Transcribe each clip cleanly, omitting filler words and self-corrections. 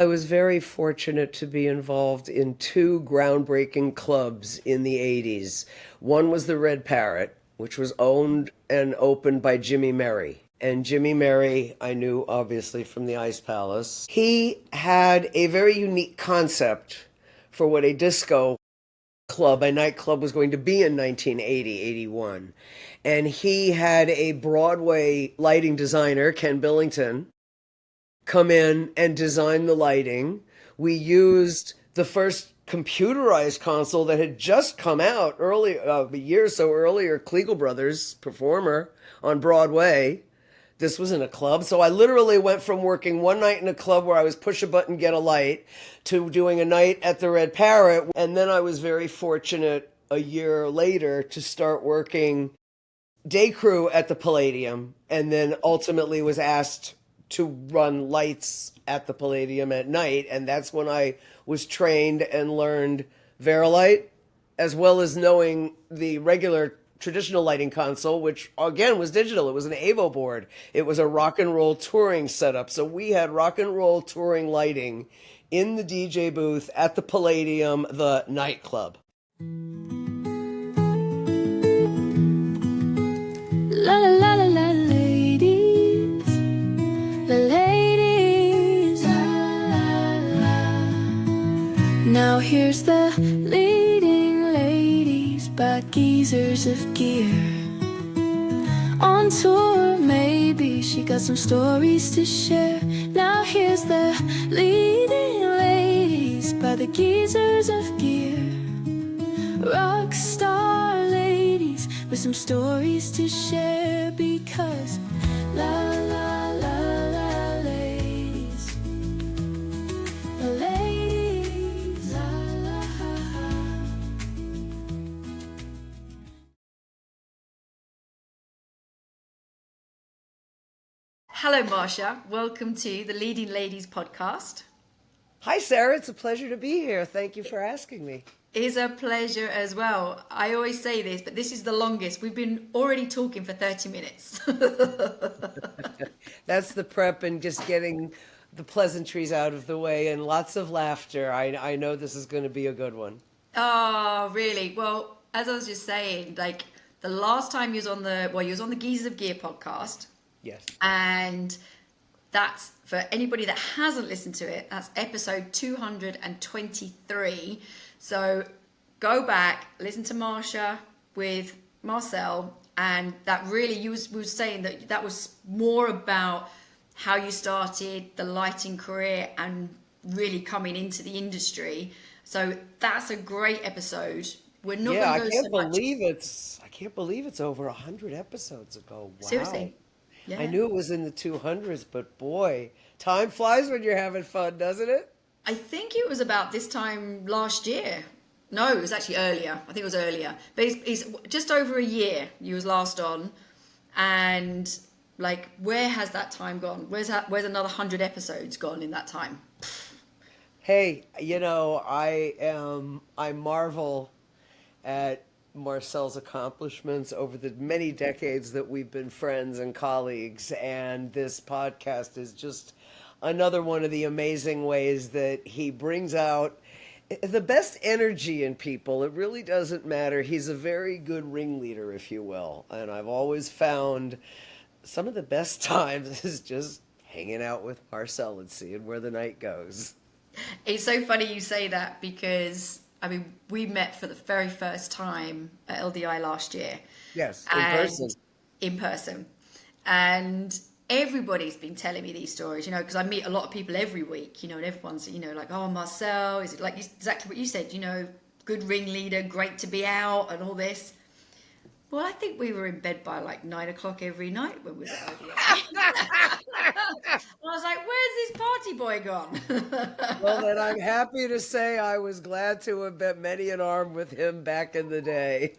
I was very fortunate to be involved in two groundbreaking clubs in the 80s. One was the Red Parrot, which was owned and opened by Jimmy Merry. And Jimmy Merry, I knew obviously from the Ice Palace. He had a very unique concept for what a disco club, a nightclub, was going to be in 1980, 81. And he had a Broadway lighting designer, Ken Billington, come in and design the lighting. We used the first computerized console that had just come out early, a year or so earlier, Kliegel Brothers performer on Broadway. This was in a club. So I literally went from working one night in a club where I was push a button, get a light, to doing a night at the Red Parrot. And then I was very fortunate a year later to start working day crew at the Palladium, and then ultimately was asked to run lights at the Palladium at night. And that's when I was trained and learned Verilight, as well as knowing the regular traditional lighting console, which again was digital. It was an Avo board. It was a rock and roll touring setup. So we had rock and roll touring lighting in the DJ booth at the Palladium, the nightclub. La la la la la, ladies, the ladies. La, la, la. Now here's the leading ladies by geezers of gear. On tour, maybe she got some stories to share. Now here's the leading ladies by the geezers of gear. Rock star ladies with some stories to share, because la la la la ladies, the ladies, la la la. Hello, Marsha. Welcome to the Leading Ladies podcast. Hi, Sarah. It's a pleasure to be here. Thank you for asking me. It is a pleasure as well. I always say this, but this is the longest. We've been already talking for 30 minutes. That's the prep and just getting the pleasantries out of the way and lots of laughter. I know this is going to be a good one. Oh, really? Well, as I was just saying, like the last time you was on the Geezers of Gear podcast. Yes. And that's, for anybody that hasn't listened to it, that's episode 223. So go back, listen to Marsha with Marcel, and that really, we were saying that was more about how you started the lighting career and really coming into the industry. So that's a great episode. We're not Yeah, going to go so much. I can't believe it's over 100 episodes ago. Wow. Seriously. Yeah. I knew it was in the 200s, but boy, time flies when you're having fun, doesn't it? I think it was about this time last year. No, it was actually earlier. I think it was earlier. But it's just over a year you was last on. And like, where has that time gone? Where's another 100 episodes gone in that time? Hey, I marvel at Marcel's accomplishments over the many decades that we've been friends and colleagues, and this podcast is just another one of the amazing ways that he brings out the best energy in people. It really doesn't matter. He's a very good ringleader, if you will, and I've always found some of the best times is just hanging out with Marcel and seeing where the night goes. It's so funny you say that, because I mean, we met for the very first time at LDI last year. Yes, in person. In person. And everybody's been telling me these stories, because I meet a lot of people every week, and everyone's, like, oh, Marcel, is it like exactly what you said, good ringleader, great to be out and all this. Well, I think we were in bed by like 9 o'clock every night when we were at LDI. I was like, where's this party boy gone? Well, then I'm happy to say I was glad to have bet many an arm with him back in the day.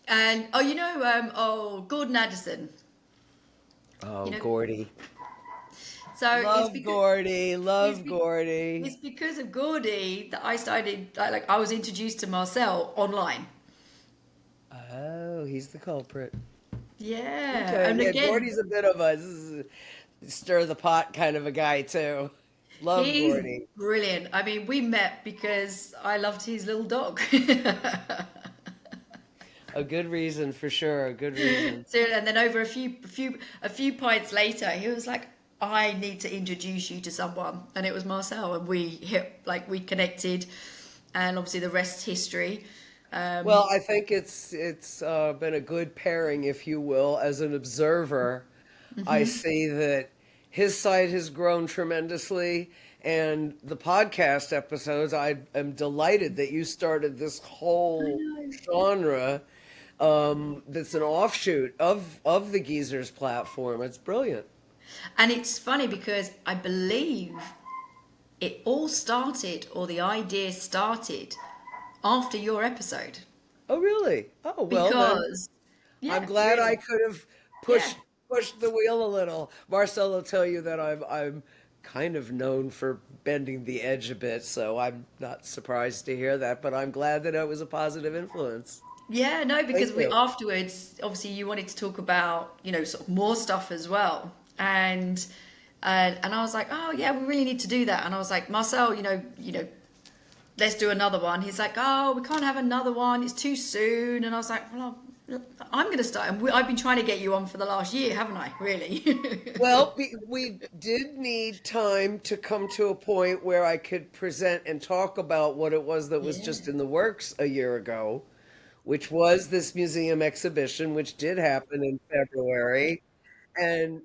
And, Gordon Addison. Oh, Gordy. So Love Gordy. It's because of Gordy that I started, I was introduced to Marcel online. Oh, he's the culprit. Yeah. Okay. And Yeah, again, Gordy's a bit of a stir the pot kind of a guy too. Love He's Gordy. brilliant. I mean, we met because I loved his little dog. A good reason for sure. A good reason. So, and then over a few pints later, he was like, "I need to introduce you to someone," and it was Marcel, and we connected, and obviously the rest history. Well, I think it's been a good pairing, if you will. As an observer, I see that his site has grown tremendously, and the podcast episodes. I am delighted that you started this I whole know. genre that's an offshoot of the Geezers platform. It's brilliant. And it's funny because I believe it all started, or the idea started, after your episode. Oh, really? Oh, well then. Because, I'm yeah, glad I really, could have yeah. pushed the wheel a little. Marcel will tell you that I'm kind of known for bending the edge a bit, so I'm not surprised to hear that. But I'm glad that it was a positive influence. Yeah, no, because Thank we you. afterwards, obviously, you wanted to talk about, sort of more stuff as well, and I was like, oh yeah, we really need to do that, and I was like, Marcel, let's do another one. He's like, oh, we can't have another one; it's too soon, and I was like, well, I'm going to start, and I've been trying to get you on for the last year, haven't I? Really? Well, we did need time to come to a point where I could present and talk about what it was that was Yeah. just in the works a year ago, which was this museum exhibition, which did happen in February. And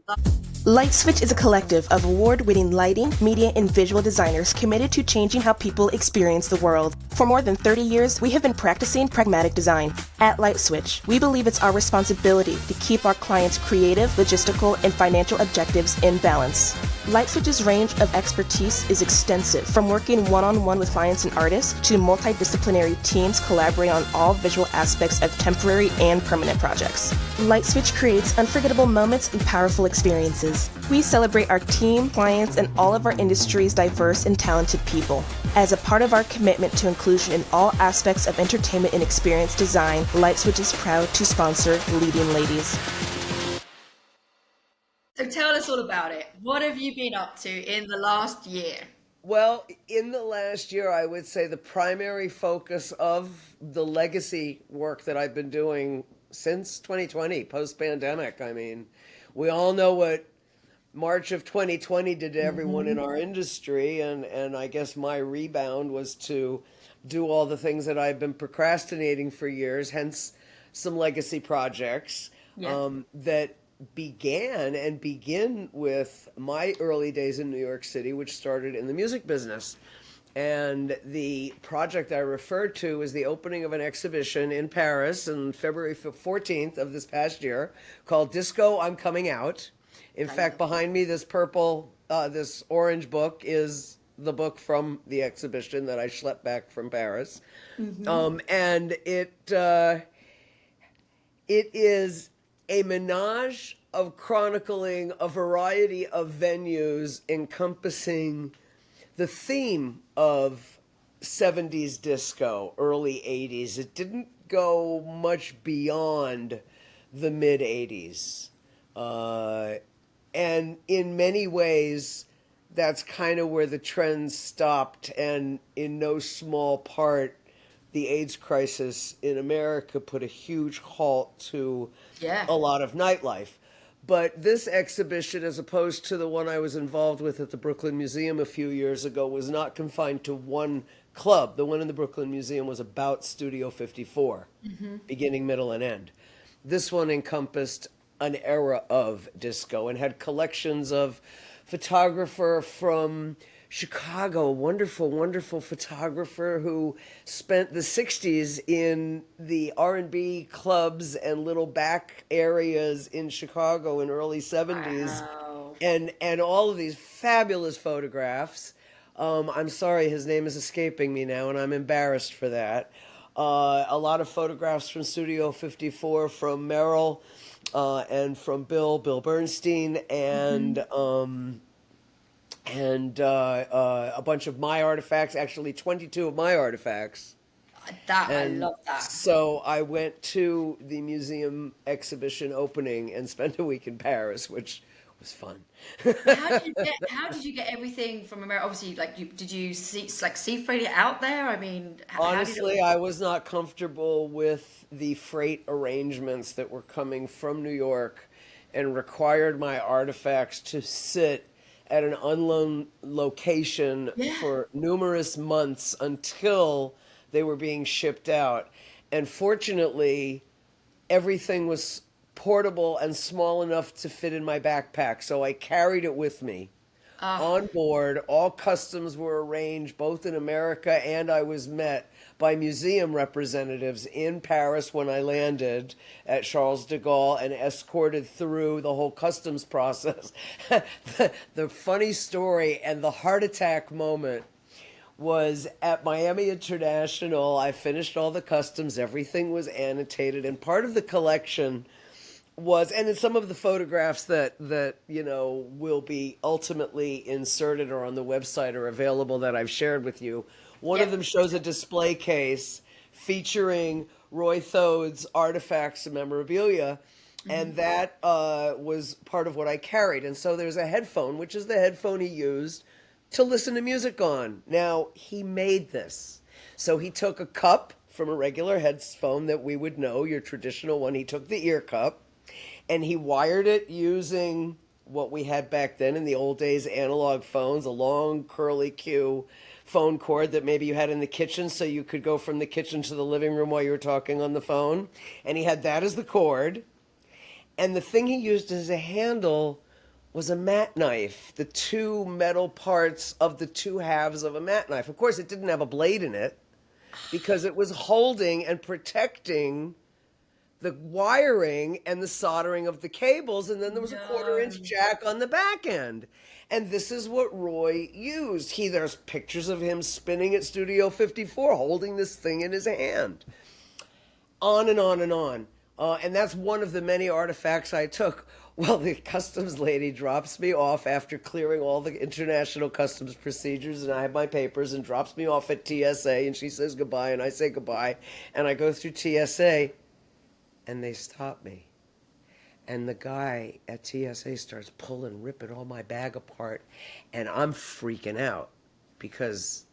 Lightswitch is a collective of award-winning lighting, media, and visual designers committed to changing how people experience the world. For more than 30 years, we have been practicing pragmatic design. At Lightswitch, we believe it's our responsibility to keep our clients' creative, logistical, and financial objectives in balance. Lightswitch's range of expertise is extensive, from working one-on-one with clients and artists to multidisciplinary teams collaborating on all visual aspects of temporary and permanent projects. Lightswitch creates unforgettable moments and powerful experiences. We celebrate our team, clients, and all of our industry's diverse and talented people. As a part of our commitment to inclusion in all aspects of entertainment and experience design, Lightswitch is proud to sponsor Leading Ladies. So tell us all about it. What have you been up to in the last year? well, in the last year, I would say the primary focus of the legacy work that I've been doing since 2020, post pandemic. I mean, we all know what March of 2020 did to everyone in our industry, and I guess my rebound was to do all the things that I've been procrastinating for years, hence some legacy projects Yeah. that began and begin with my early days in New York City, which started in the music business. And the project I referred to is the opening of an exhibition in Paris on February 14th of this past year called Disco, I'm Coming Out. In I fact, love that. behind me, this orange book is the book from the exhibition that I schlepped back from Paris. And it is a menage of chronicling a variety of venues encompassing the theme of 70s disco, early 80s. It didn't go much beyond the mid 80s. Uh, and in many ways, that's kind of where the trend stopped. And in no small part, the AIDS crisis in America put a huge halt to Yeah. a lot of nightlife. But this exhibition, as opposed to the one I was involved with at the Brooklyn Museum a few years ago, was not confined to one club. The one in the Brooklyn Museum was about Studio 54, beginning, middle, and end. This one encompassed an era of disco and had collections of photographer from Chicago, a wonderful, wonderful photographer who spent the 60s in the R&B clubs and little back areas in Chicago in early 70s, Wow. and all of these fabulous photographs. I'm sorry, his name is escaping me now, and I'm embarrassed for that. A lot of photographs from Studio 54, from Merrill, and from Bill Bernstein, and a bunch of my artifacts, actually 22 of my artifacts. I And love that. so I went to the museum exhibition opening and spent a week in Paris, which was fun. How did you get everything from America? Obviously, like, did you sea freight it out there? I mean, how did it Honestly, all? I was not comfortable with the freight arrangements that were coming from New York and required my artifacts to sit at an unknown location Yeah. for numerous months until they were being shipped out. And fortunately, everything was portable and small enough to fit in my backpack, so I carried it with me Ah, on board. All customs were arranged both in America, and I was met by museum representatives in Paris when I landed at Charles de Gaulle and escorted through the whole customs process. The funny story and the heart attack moment was at Miami International. I finished all the customs, everything was annotated, and part of the collection was, and in some of the photographs that will be ultimately inserted or on the website or available that I've shared with you. One of yeah. them shows a display case featuring Roy Thode's artifacts and memorabilia, and that was part of what I carried. And so there's a headphone, which is the headphone he used to listen to music on. Now, he made this. So he took a cup from a regular headphone that we would know, your traditional one. He took the ear cup and he wired it using what we had back then in the old days, analog phones, a long curly Q phone cord that maybe you had in the kitchen so you could go from the kitchen to the living room while you were talking on the phone. And he had that as the cord. And the thing he used as a handle was a mat knife, the two metal parts of the two halves of a mat knife. Of course, it didn't have a blade in it because it was holding and protecting the wiring and the soldering of the cables, and then there was a quarter-inch No. jack on the back end. And this is what Roy used. There's pictures of him spinning at Studio 54, holding this thing in his hand. On and on and on. And that's one of the many artifacts I took. Well, the customs lady drops me off after clearing all the international customs procedures, and I have my papers, and drops me off at TSA, and she says goodbye, and I say goodbye, and I go through TSA, and they stop me. And the guy at TSA starts ripping all my bag apart, and I'm freaking out because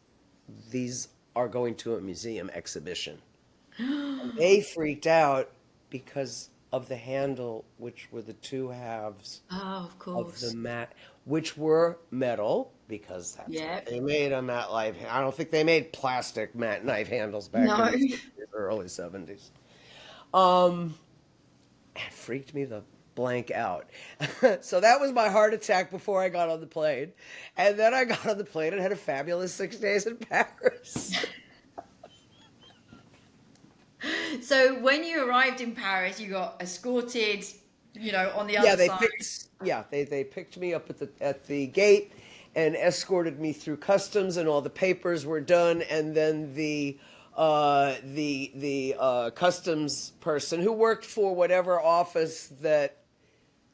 these are going to a museum exhibition. And they freaked out because of the handle, which were the two halves Oh, of of the course. mat, which were metal, because that's what Yeah. they made a mat knife. I don't think they made plastic mat knife handles back in No. the 60s or early 70s. Um, it freaked me the blank out. So that was my heart attack before I got on the plane. And then I got on the plane and had a fabulous 6 days in Paris. So when you arrived in Paris, you got escorted, on the Yeah, other side. they picked me up at the gate and escorted me through customs, and all the papers were done, and then the customs person who worked for whatever office that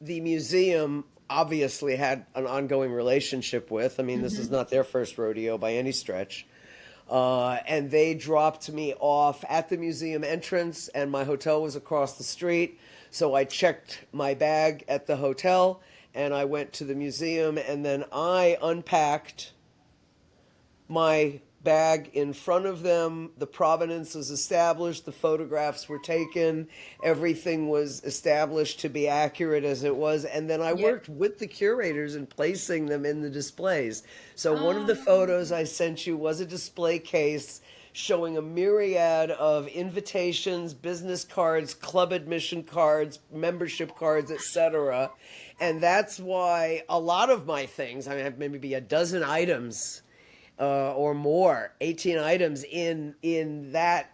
the museum obviously had an ongoing relationship with. I mean, this is not their first rodeo by any stretch. And they dropped me off at the museum entrance, and my hotel was across the street. So I checked my bag at the hotel, and I went to the museum, and then I unpacked my bag in front of them. The provenance was established, the photographs were taken, everything was established to be accurate as it was, and then I Yeah. worked with the curators in placing them in the displays. So one of the Oh, photos I sent you was a display case showing a myriad of invitations, business cards, club admission cards, membership cards, etc. And that's why a lot of my things, I have maybe a dozen items or more, 18 items in that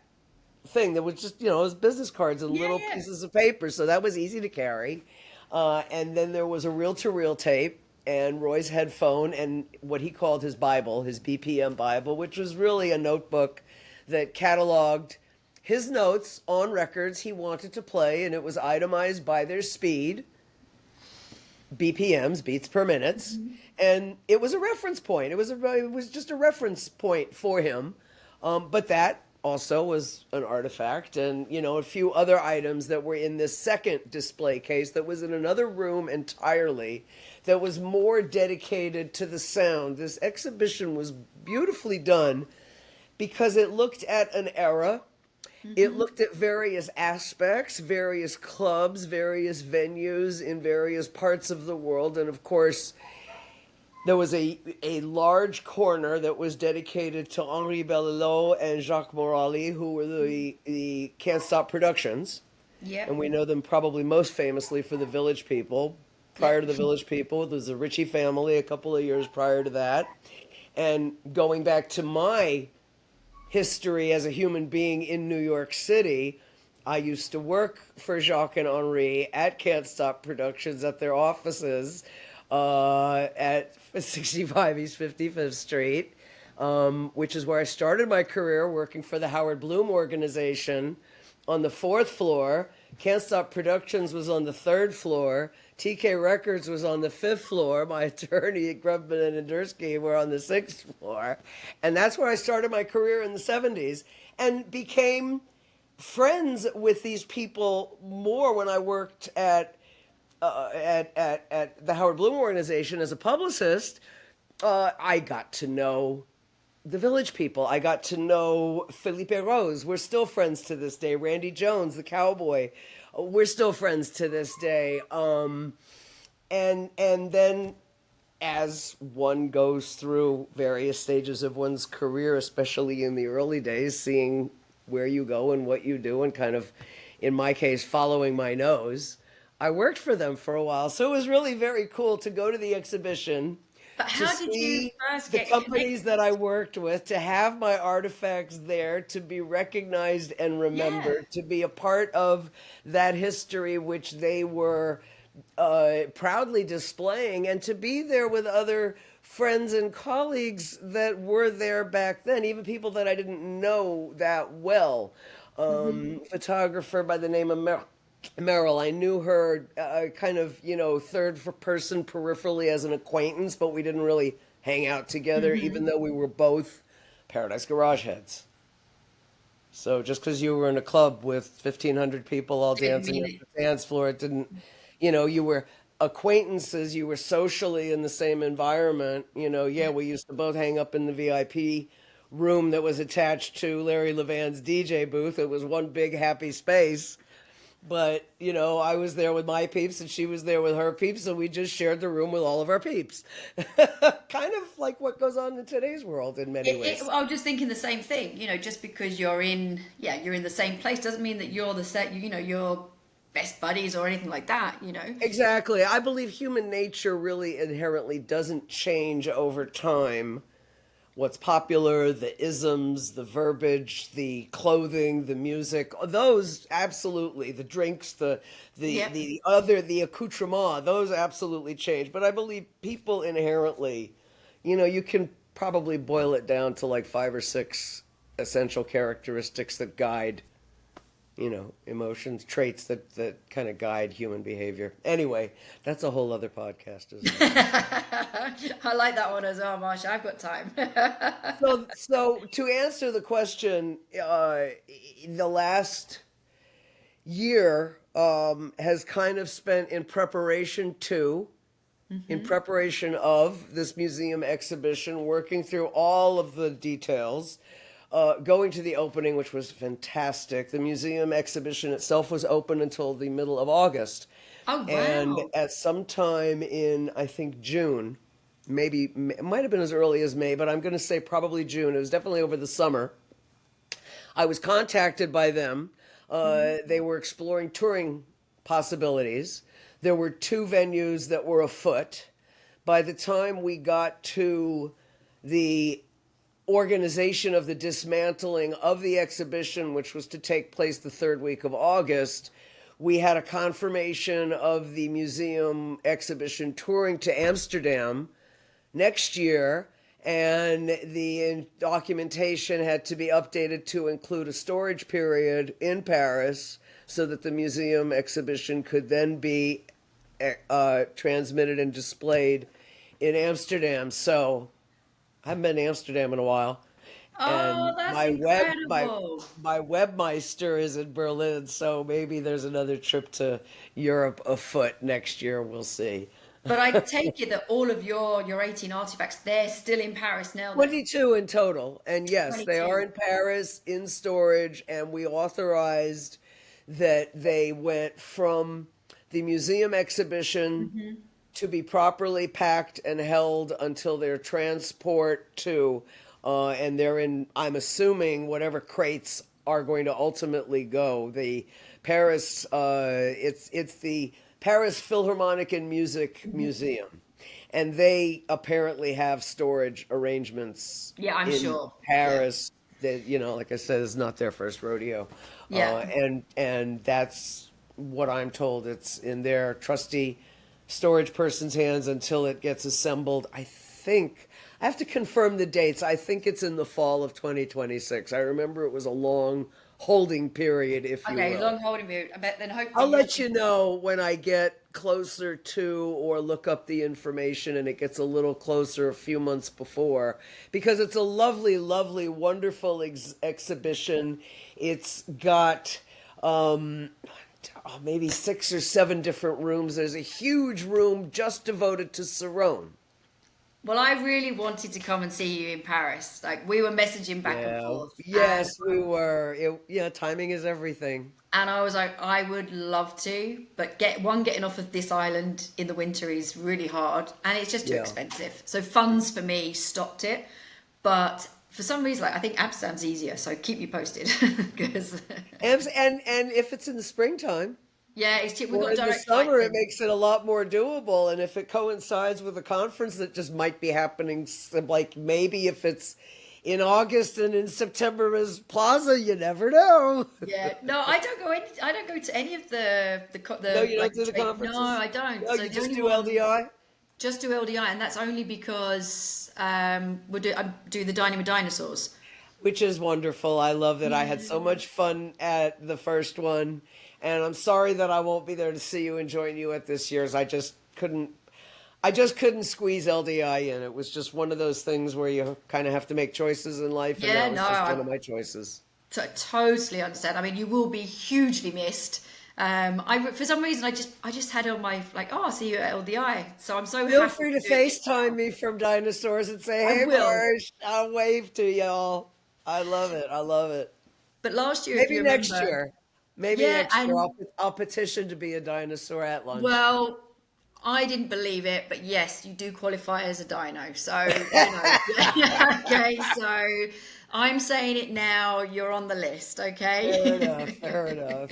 thing that was just, it was business cards and yeah, little yeah. pieces of paper. So that was easy to carry. And then there was a reel-to-reel tape and Roy's headphone and what he called his Bible, his BPM Bible, which was really a notebook that cataloged his notes on records he wanted to play, and it was itemized by their speed. BPMs, beats per minutes, and it was a reference point. It was just a reference point for him. But that also was an artifact, and a few other items that were in this second display case that was in another room entirely, that was more dedicated to the sound. This exhibition was beautifully done because it looked at an era. It looked at various aspects, various clubs, various venues in various parts of the world. And of course, there was a large corner that was dedicated to Henri Bellelot and Jacques Morali, who were the Can't Stop Productions. Yep. And we know them probably most famously for the Village People. Prior Yep. to the Village People, there was the Ritchie family a couple of years prior to that. And going back to my history as a human being in New York City, I used to work for Jacques and Henri at Can't Stop Productions at their offices at 65 East 55th Street, which is where I started my career working for the Howard Bloom organization on the fourth floor. Can't Stop Productions was on the third floor. TK Records was on the fifth floor. My attorney, Grubman and Endersky, were on the sixth floor. And that's where I started my career in the 70s and became friends with these people more when I worked at the Howard Bloom organization as a publicist. I got to know the Village People. I got to know Felipe Rose. We're still friends to this day. Randy Jones, the cowboy. We're still friends to this day. And then as one goes through various stages of one's career, especially in the early days, seeing where you go and what you do and kind of, in my case, following my nose, I worked for them for a while. So it was really very cool to go to the exhibition. But how did you first The get companies connected? that I worked with, to have my artifacts there, to be recognized and remembered, to be a part of that history which they were proudly displaying, and to be there with other friends and colleagues that were there back then, even people that I didn't know that well. Photographer by the name of Meryl, I knew her kind of, third person peripherally as an acquaintance, but we didn't really hang out together, even though we were both Paradise Garage heads. So just because you were in a club with 1,500 people all Didn't dancing mean on it. the dance floor, it didn't, you were acquaintances, you were socially in the same environment. Yeah, we used to both hang up in the VIP room that was attached to Larry Levan's DJ booth. It was one big happy space. But, I was there with my peeps and she was there with her peeps, and we just shared the room with all of our peeps. Kind of like what goes on in today's world in many ways. I was just thinking the same thing. Just because you're in the same place doesn't mean that you're you're best buddies or anything like that. Exactly. I believe human nature really inherently doesn't change over time. What's popular, the isms, the verbiage, the clothing, the music, those absolutely, the drinks, Yep. the accoutrement, those absolutely change. But I believe people inherently, you can probably boil it down to like 5 or 6 essential characteristics that guide, emotions, traits that kind of guide human behavior. Anyway, that's a whole other podcast, isn't it? I like that one as well, Marsha. I've got time. So to answer the question, the last year has kind of spent in preparation of this museum exhibition, working through all of the details, going to the opening, which was fantastic. The museum exhibition itself was open until the middle of August. Oh, And wow. at some time in, I think, June, maybe, it might have been as early as May, but I'm going to say probably June. It was definitely over the summer. I was contacted by them. They were exploring touring possibilities. There were 2 venues that were afoot. By the time we got to the organization of the dismantling of the exhibition, which was to take place the 3rd week of August, we had a confirmation of the museum exhibition touring to Amsterdam next year, and the documentation had to be updated to include a storage period in Paris so that the museum exhibition could then be transmitted and displayed in Amsterdam. So I haven't been to Amsterdam in a while. Oh, and that's my incredible. webmeister is in Berlin, so maybe there's another trip to Europe afoot next year. We'll see. But I take it that all of your 18 artifacts, they're still in Paris now then. 22 in total. And yes, they are 22. in Paris in storage. And we authorized that they went from the museum exhibition to be properly packed and held until their transport to, and they're in, I'm assuming, whatever crates are going to ultimately go. The Paris, it's the Paris Philharmonic and Music Museum, and they apparently have storage arrangements Yeah, I'm in sure. Yeah. Paris that, like I said, is not their first rodeo, Yeah. and that's what I'm told. It's in their trusty storage person's hands until it gets assembled. I think I have to confirm the dates. I think it's in the fall of 2026. I remember it was a long holding period, if you Okay, will. long holding period. I bet then hopefully I'll you'll let be. you know when I get closer to or look up the information and it gets a little closer a few months before because it's a lovely, lovely, wonderful exhibition. It's got maybe 6 or 7 different rooms. There's a huge room just devoted to Cerrone. Well, I really wanted to come and see you in Paris. Like we were messaging back and Yeah. forth, Yes, we were. Yeah, timing is everything. and I was like, I would love to, but getting off of this island in the winter is really hard, and it's just too Yeah. expensive. So funds for me stopped it, but for some reason, like I think Amsterdam's easier. So keep you posted because And if it's in the springtime, yeah, it's cheap. We or got in the direct flights summer, it in. makes it a lot more doable. And if it coincides with a conference that just might be happening, like maybe if it's in August and in September is Plaza, you never know. Yeah, no, I don't go any. I don't go to any of No, the you don't like do the trade. No, conferences? I don't. No, So you the just only do one LDI? just do LDI, and that's only because I'm do the Dining with Dinosaurs. Which is wonderful. I love that. I had so Yeah. much fun at the first one, and I'm sorry that I won't be there to see you and join you at this year's. I just couldn't squeeze LDI in. It was just one of those things where you kind of have to make choices in life, and Yeah, that was no, just one of my choices. totally understand. I mean, you will be hugely missed. I for some reason I just had on my like, oh, I'll see you at LDI. So I'm so Feel happy free to to do it this FaceTime time. me from Dinosaurs and say, I "Hey, will. Marsh, I'll wave to y'all." I love it. I love it. But last year, if Maybe you next remember, year. Maybe yeah, next year and I'll petition to be a dinosaur at lunch. well, I didn't believe it, but yes, you do qualify as a dino. So, you know, yeah, okay, so I'm saying it now, you're on the list, Fair enough. okay? Fair enough.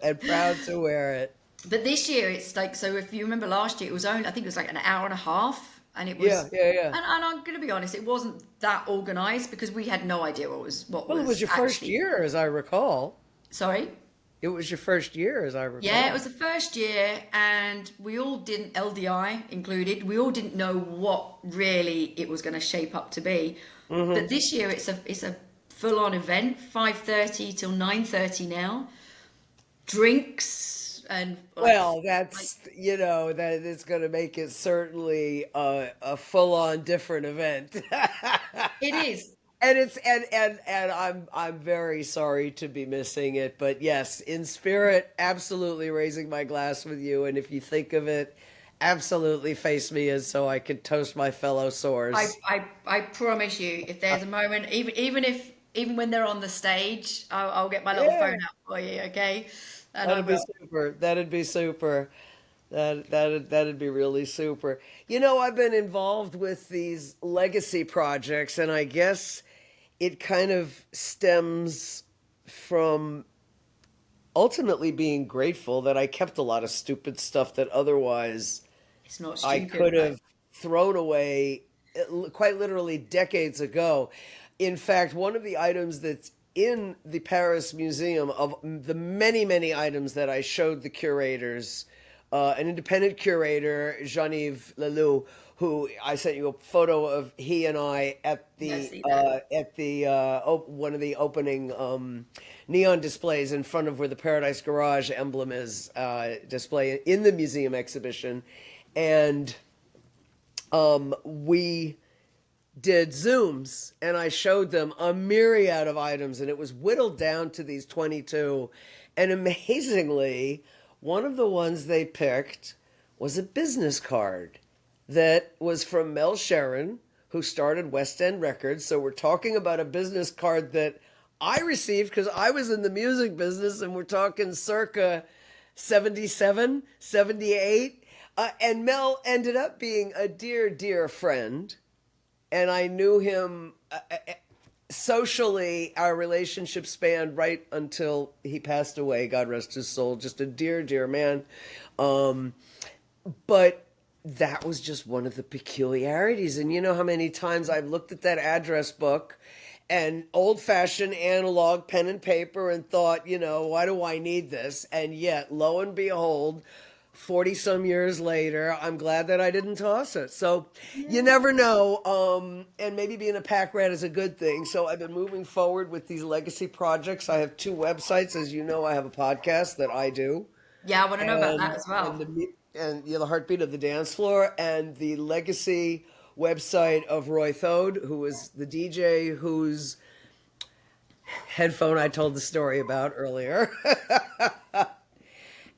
And proud to wear it. But this year it's like, so if you remember last year, it was only, I think it was like an hour and a half, and it was, Yeah, yeah, yeah. and I'm going to be honest, it wasn't that organized because we had no idea what Well, it was was your first actually, year, as I recall. sorry? It was your first year, as I Yeah, it recall. was the first year, and we all didn't, LDI included, we all didn't know what really it was going to shape up to be. But this year, it's a full-on event, 5:30 till 9:30 now. Drinks and like Well, like that is going to make it certainly a full-on different event. it is. And I'm very sorry to be missing it, but yes, in spirit, absolutely raising my glass with you. And if you think of it, absolutely face me in so I can toast my fellow I, soars. I promise you, if there's a moment, even when they're on the stage, I'll get my little Yeah, phone out for you, okay? And I that'd be will. super. That'd be super. That'd be really super. I've been involved with these legacy projects, and I guess it kind of stems from ultimately being grateful that I kept a lot of stupid stuff that otherwise It's not I stupid, could right? have thrown away quite literally decades ago. In fact, one of the items that's in the Paris Museum of the many, many items that I showed the curators, an independent curator, Jean-Yves Leloup, who I sent you a photo of he and I Yeah, see that. at the one of the opening neon displays in front of where the Paradise Garage emblem is display in the museum exhibition, and we did Zooms, and I showed them a myriad of items, and it was whittled down to these 22. And amazingly, one of the ones they picked was a business card that was from Mel Sharon, who started West End Records. So we're talking about a business card that I received because I was in the music business, and we're talking circa 77, 78. And Mel ended up being a dear, dear friend. And I knew him socially. Our relationship spanned right until he passed away. God rest his soul. Just a dear, dear man. But that was just one of the peculiarities. And you know how many times I've looked at that address book and old-fashioned analog pen and paper and thought, why do I need this? And yet, lo and behold, 40 some years later, I'm glad that I didn't toss it. So you never know. And maybe being a pack rat is a good thing. So I've been moving forward with these legacy projects. I have 2 websites. As you know, I have a podcast that I do. Yeah, I want to know about that as well. And the Heartbeat of the Dance Floor, and the legacy website of Roy Thode, who was the DJ whose headphone I told the story about earlier.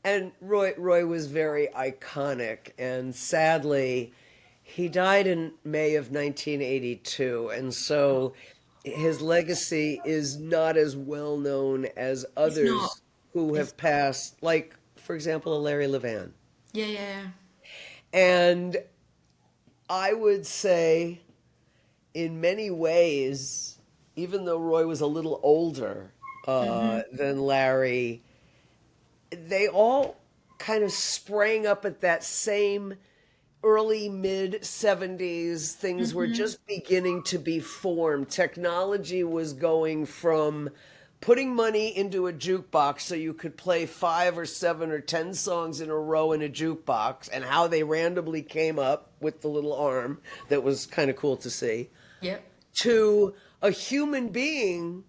And Roy was very iconic, and sadly, he died in May of 1982, and so his legacy is not as well known as others who have passed, like, for example, a Larry Levan. Yeah. And I would say, in many ways, even though Roy was a little older than Larry, they all kind of sprang up at that same early mid 70s. Things were just beginning to be formed. Technology was going from putting money into a jukebox so you could play 5 or 7 or 10 songs in a row in a jukebox, and how they randomly came up with the little arm that was kind of cool to see. Yep. To a human being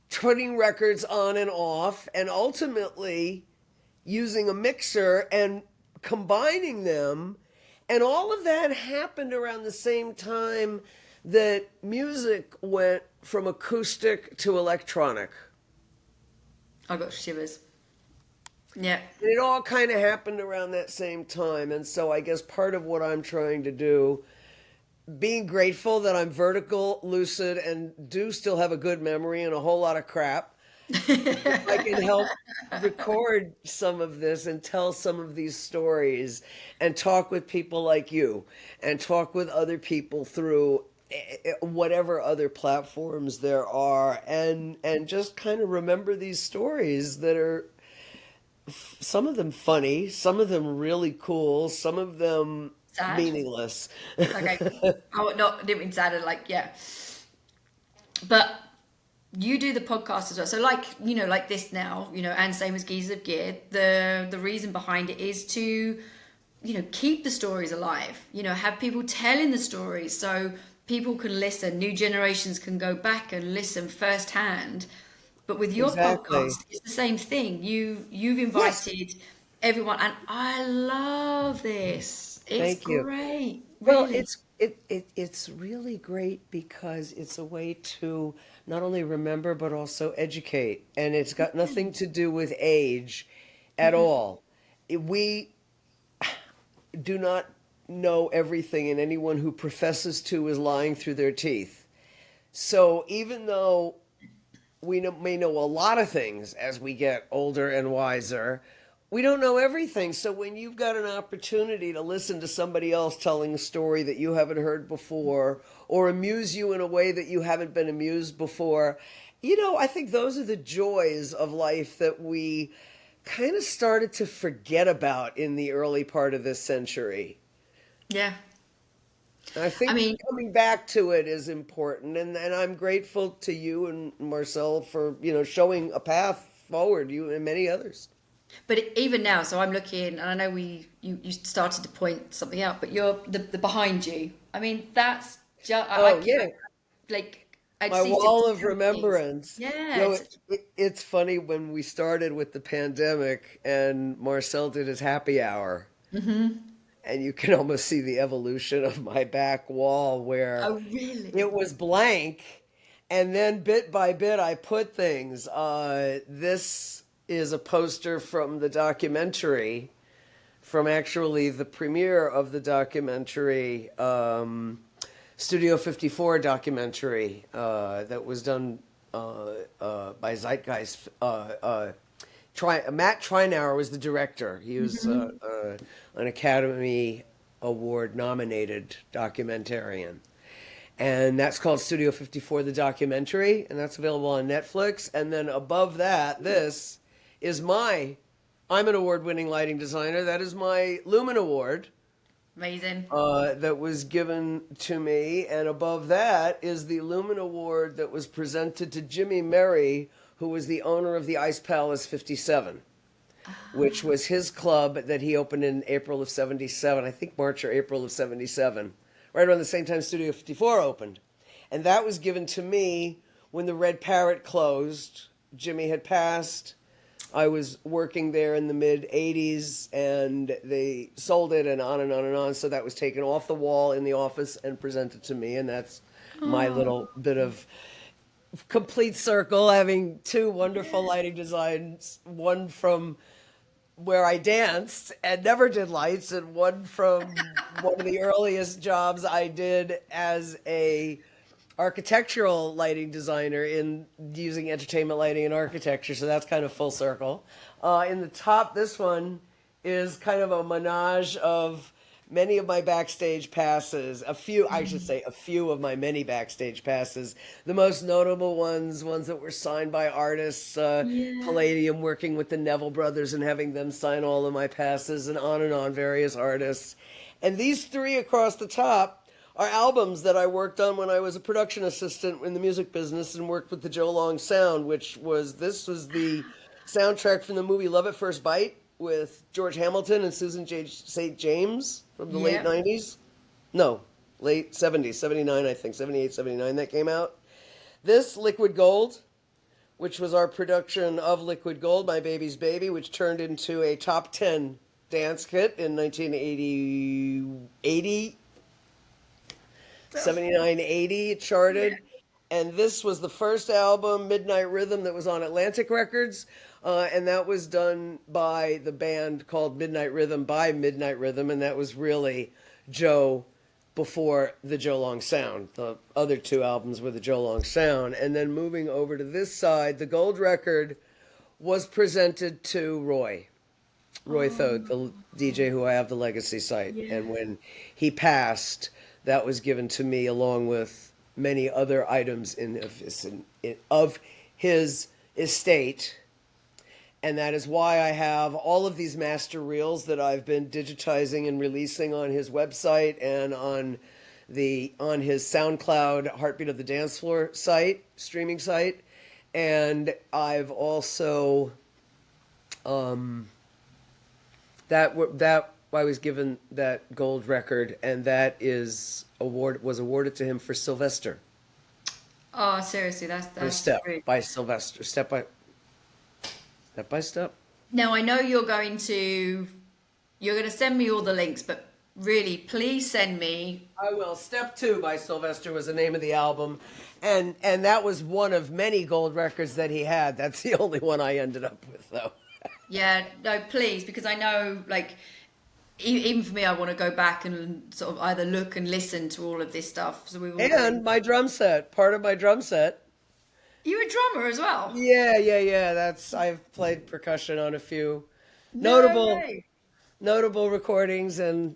putting records on and off, and ultimately using a mixer and combining them. And all of that happened around the same time that music went from acoustic to electronic. I got shivers. Yeah. And it all kind of happened around that same time. And so I guess part of what I'm trying to do, being grateful that I'm vertical, lucid, and do still have a good memory and a whole lot of crap, if I can help record some of this and tell some of these stories and talk with people like you and talk with other people through whatever other platforms there are, and just kind of remember these stories that are, some of them funny, some of them really cool, some of them Sad. meaningless. Okay. Oh, no, didn't mean sad. Like, yeah. But you do the podcast as well. So, like this now, and same as Geezers of Gear, the reason behind it is to, keep the stories alive. Have people telling the stories so people can listen. New generations can go back and listen firsthand. But with your podcast, it's the same thing. You've invited everyone, and I love this. It's Thank you. great. Well, Really. it's really great because it's a way to not only remember but also educate, and it's got nothing to do with age at all. We do not know everything, and anyone who professes to is lying through their teeth. So even though we may know a lot of things as we get older and wiser, we don't know everything. So when you've got an opportunity to listen to somebody else telling a story that you haven't heard before, or amuse you in a way that you haven't been amused before, I think those are the joys of life that we kind of started to forget about in the early part of this century. Yeah. I think coming back to it is important, and I'm grateful to you and Marcel for showing a path forward, you and many others. But even now, so I'm looking, and I know you started to point something out, but you're the behind you. I mean, that's just My wall of remembrance. Yeah. It's funny when we started with the pandemic, and Marcel did his happy hour. and you can almost see the evolution of my back wall where Oh, really? it was blank, and then bit by bit I put things. This is a poster from the documentary, from actually the premiere of the documentary, Studio 54 documentary that was done by Zeitgeist. Matt Treinauer was the director. He was an Academy Award nominated documentarian. And that's called Studio 54, the documentary, and that's available on Netflix. And then above that, this is I'm an award-winning lighting designer. That is my Lumen Award Amazing. that was given to me. And above that is the Lumen Award that was presented to Jimmy Merry, who was the owner of the Ice Palace 57, which was his club that he opened in April of 77, I think March or April of 77, right around the same time Studio 54 opened. And that was given to me when the Red Parrot closed. Jimmy had passed. I was working there in the mid-'80s, and they sold it, and on and on and on. So that was taken off the wall in the office and presented to me, and that's my little bit of complete circle, having two wonderful lighting designs, one from where I danced and never did lights, and one from one of the earliest jobs I did as a architectural lighting designer in using entertainment lighting and architecture. So that's kind of full circle. In the top, this one is kind of a menage of many of my backstage passes, a few of my many backstage passes. The most notable ones that were signed by artists, Palladium working with the Neville brothers and having them sign all of my passes, and on, various artists. And these three across the top are albums that I worked on when I was a production assistant in the music business and worked with the Joe Long Sound, this was the soundtrack from the movie Love at First Bite with George Hamilton and Susan St. James from the late 90s. No, late 70s, 79, I think, 78, 79 that came out. This, Liquid Gold, which was our production of Liquid Gold, My Baby's Baby, which turned into a top 10 dance hit in 1980, 79, 80, it charted. And this was the first album, Midnight Rhythm, that was on Atlantic Records. And that was done by the band called Midnight Rhythm by Midnight Rhythm. And that was really Joe before the Joe Long Sound. The other two albums were the Joe Long Sound. And then moving over to this side, the gold record was presented to Roy Thode, the DJ who I have the Legacy site. And when he passed, that was given to me along with many other items of his estate. And that is why I have all of these master reels that I've been digitizing and releasing on his website and on his SoundCloud Heartbeat of the Dance Floor site, streaming site. And I've also that I was given that gold record, and that was awarded to him for Sylvester. Oh, seriously, that's Step great. by Sylvester. Step by step. Now I know you're going to send me all the links, but really, please send me. I will. Step 2 by Sylvester was the name of the album, and that was one of many gold records that he had. That's the only one I ended up with, though. Yeah, no, please, because I know, like, even for me, I want to go back and sort of either look and listen to all of this stuff. So And my drum set, part of my drum set. You're a drummer as well. Yeah. I've played percussion on a few No notable recordings, and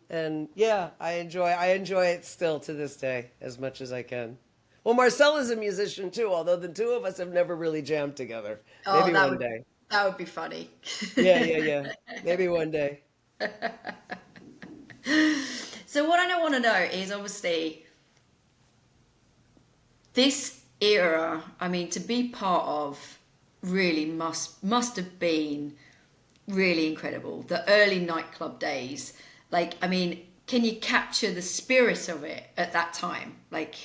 yeah, I enjoy it still to this day as much as I can. Well, Marcel is a musician too, although the two of us have never really jammed together. Maybe one day. That would be funny. Yeah. Maybe one day. So what I want to know is obviously this era, I mean, to be part of really must have been really incredible. The early nightclub days. Like, I mean, can you capture the spirit of it at that time? Like,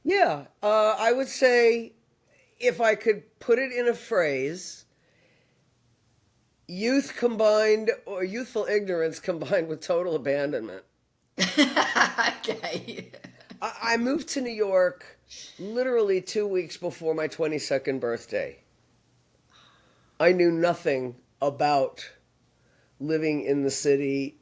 yeah, I would say if I could put it in a phrase, youthful ignorance combined with total abandonment. Okay. I moved to New York literally 2 weeks before my 22nd birthday. I knew nothing about living in the city,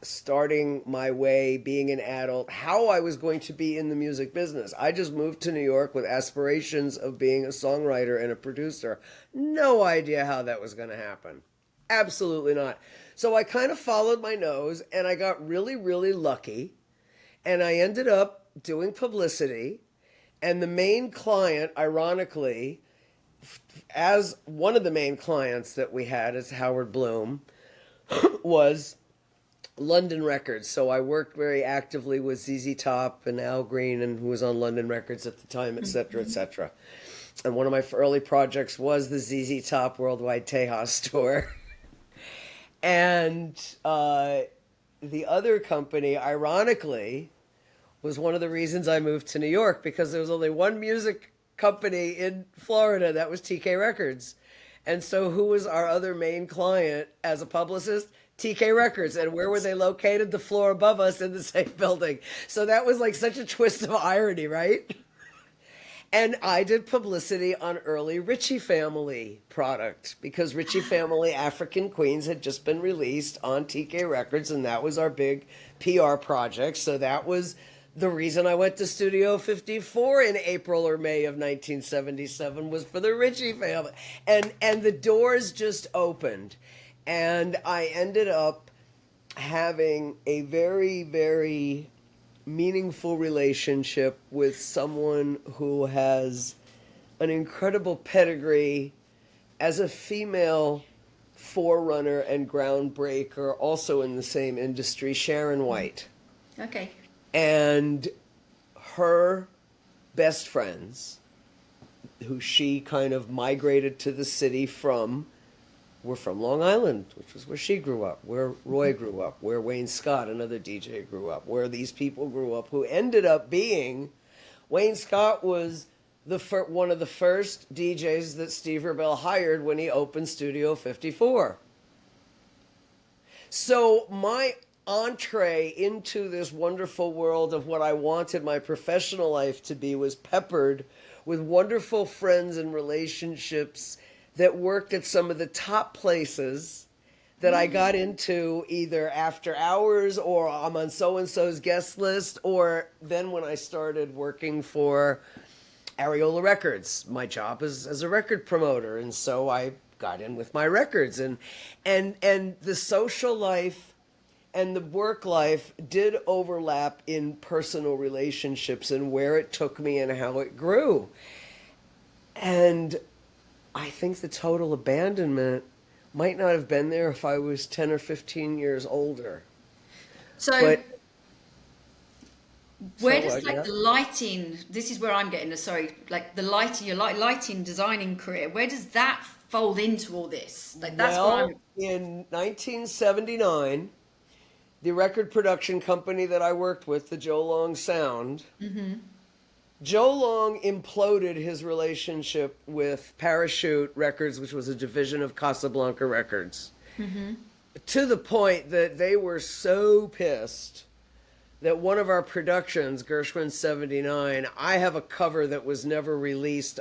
starting my way, being an adult, how I was going to be in the music business. I just moved to New York with aspirations of being a songwriter and a producer. No idea how that was going to happen. Absolutely not. So I kind of followed my nose and I got really, really lucky. And I ended up doing publicity. And the main client, ironically, as one of the main clients that we had as Howard Bloom, was London Records. So I worked very actively with ZZ Top and Al Green, and who was on London Records at the time, et cetera, et cetera. And one of my early projects was the ZZ Top Worldwide Tejas Tour. And the other company, ironically, was one of the reasons I moved to New York, because there was only one music company in Florida, that was TK Records. And so who was our other main client as a publicist? TK Records. And where were they located? The floor above us in the same building. So that was like such a twist of irony, right? And I did publicity on early Ritchie Family product, because Ritchie Family African Queens had just been released on TK Records, and that was our big PR project. So that was the reason I went to Studio 54 in April or May of 1977, was for the Ritchie Family. And the doors just opened. And I ended up having a very, very meaningful relationship with someone who has an incredible pedigree as a female forerunner and groundbreaker, also in the same industry, Sharon White. Okay. And her best friends, who she kind of migrated to the city from, were from Long Island, which was where she grew up, where Roy grew up, where Wayne Scott, another DJ, grew up, where these people grew up, who ended up being, Wayne Scott was one of the first DJs that Steve Rebell hired when he opened Studio 54. So my entree into this wonderful world of what I wanted my professional life to be was peppered with wonderful friends and relationships that worked at some of the top places that I got into either after hours, or I'm on so-and-so's guest list, or then when I started working for Areola Records. My job is as a record promoter, and so I got in with my records. And the social life and the work life did overlap in personal relationships and where it took me and how it grew. And I think the total abandonment might not have been there if I was 10 or 15 years older. So where does the lighting, this is where I'm getting the, sorry, like the lighting, your lighting designing career, where does that fold into all this? Like that's what I'm... In 1979, the record production company that I worked with, the Joe Long Sound, Joe Long imploded his relationship with Parachute Records, which was a division of Casablanca Records, to the point that they were so pissed that one of our productions, Gershwin 79, I have a cover that was never released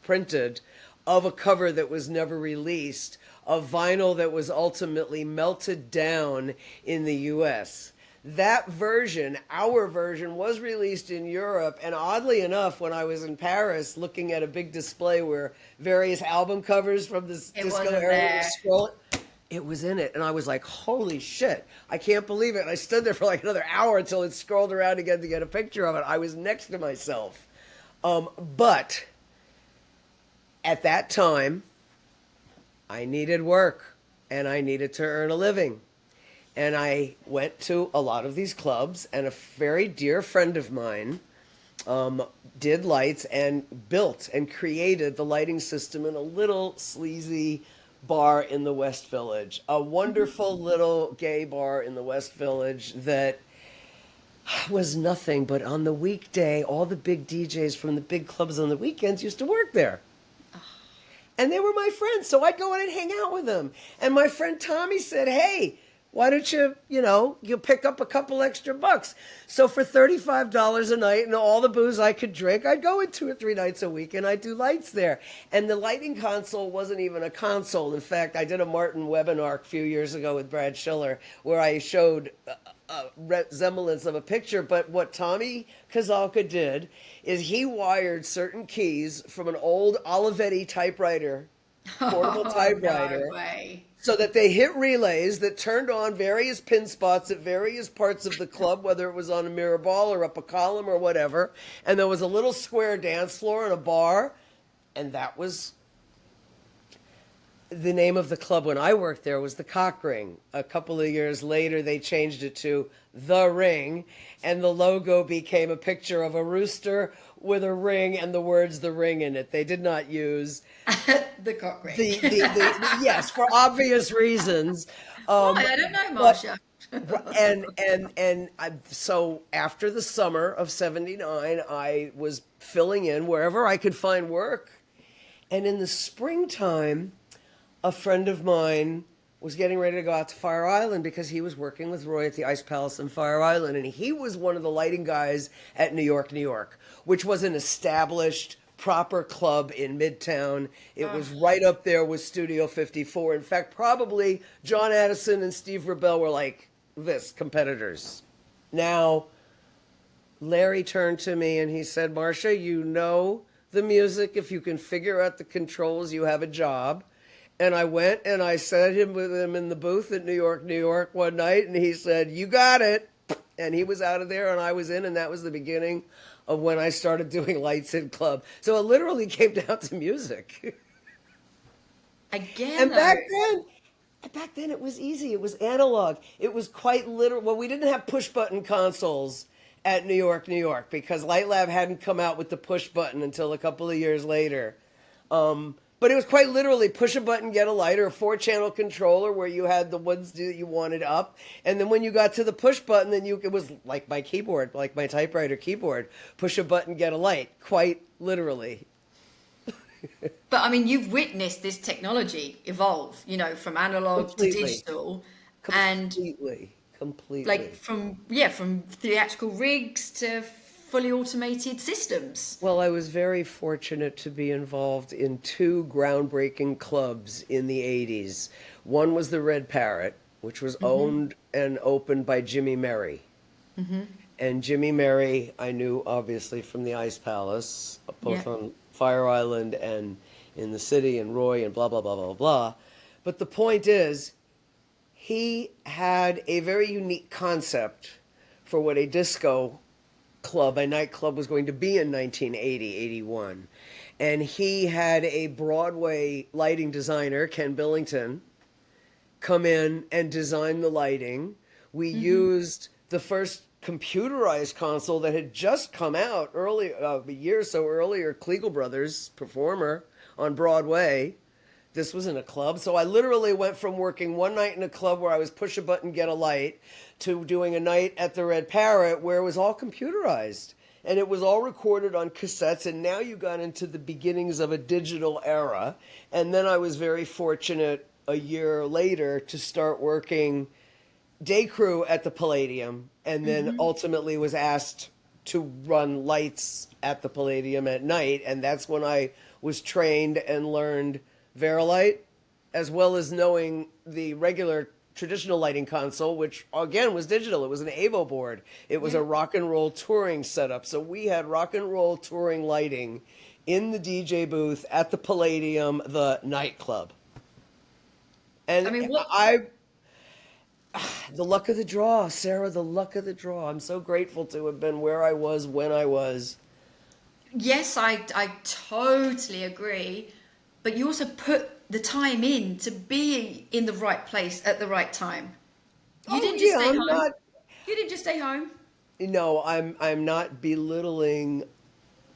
printed of a cover that was never released, of vinyl that was ultimately melted down in the U.S. That version, our version, was released in Europe, and oddly enough, when I was in Paris looking at a big display where various album covers from this disco era were scrolling, it was in it, and I was like, holy shit, I can't believe it. And I stood there for like another hour until it scrolled around again to get a picture of it. I was next to myself. But at that time, I needed work, and I needed to earn a living. And I went to a lot of these clubs, and a very dear friend of mine did lights and built and created the lighting system in a little sleazy bar in the West Village, a wonderful little gay bar in the West Village that was nothing, but on the weekday, all the big DJs from the big clubs on the weekends used to work there. And they were my friends, so I'd go in and hang out with them. And my friend Tommy said, hey, Why don't you, you pick up a couple extra bucks? So for $35 a night and all the booze I could drink, I'd go in 2 or 3 nights a week and I'd do lights there. And the lighting console wasn't even a console. In fact, I did a Martin webinar a few years ago with Brad Schiller where I showed a resemblance of a picture. But what Tommy Kazalka did is he wired certain keys from an old Olivetti typewriter, portable typewriter. No way. So that they hit relays that turned on various pin spots at various parts of the club, whether it was on a mirror ball or up a column or whatever. And there was a little square dance floor and a bar. And that was the name of the club when I worked there, was the Cock Ring. A couple of years later, they changed it to The Ring. And the logo became a picture of a rooster with a ring and the words "The Ring" in it. They did not use The cock ring. yes, for obvious reasons. Why? I don't know, Marsha. So after the summer of '79, I was filling in wherever I could find work. And in the springtime, a friend of mine was getting ready to go out to Fire Island because he was working with Roy at the Ice Palace in Fire Island. And he was one of the lighting guys at New York, New York, which was an established proper club in Midtown. It was right up there with Studio 54. In fact, probably John Addison and Steve Rebell were like competitors. Now, Larry turned to me and he said, "Marsha, you know the music. If you can figure out the controls, you have a job." And I went and I sat him with him in the booth at New York, New York one night, and he said, "You got it." And he was out of there and I was in, and that was the beginning of when I started doing Lights in Club. So it literally came down to music. Again, And back then it was easy. It was analog. It was quite literal. Well, we didn't have push button consoles at New York, New York, because Light Lab hadn't come out with the push button until a couple of years later. But it was quite literally push a button, get a light, or a 4-channel controller where you had the ones that you wanted up. And then when you got to the push button, then it was like my keyboard, like my typewriter keyboard, push a button, get a light, quite literally. But I mean, you've witnessed this technology evolve, from analog to digital. Completely. Like from theatrical rigs to fully automated systems. Well, I was very fortunate to be involved in 2 groundbreaking clubs in the 80s. One was the Red Parrot, which was owned and opened by Jimmy Merry. And Jimmy Merry, I knew obviously from the Ice Palace, both on Fire Island and in the city, and Roy and blah, blah, blah, blah, blah. But the point is, he had a very unique concept for what a disco club, a nightclub, was going to be in 1980, 81. And he had a Broadway lighting designer, Ken Billington, come in and design the lighting. We used the first computerized console that had just come out early, a year or so earlier, Kliegel Brothers performer on Broadway. This was in a club. So I literally went from working one night in a club where I was push a button, get a light, to doing a night at the Red Parrot where it was all computerized. And it was all recorded on cassettes. And now you got into the beginnings of a digital era. And then I was very fortunate a year later to start working day crew at the Palladium. And then ultimately was asked to run lights at the Palladium at night. And that's when I was trained and learned Verilight, as well as knowing the regular traditional lighting console, which again was digital. It was an AVO board. It was a rock and roll touring setup. So we had rock and roll touring lighting in the DJ booth at the Palladium, the nightclub. And I mean, the luck of the draw, Sarah, the luck of the draw. I'm so grateful to have been where I was when I was. Yes, I totally agree. But you also put the time in to be in the right place at the right time. You didn't just stay home. You didn't just stay home. No, I'm not belittling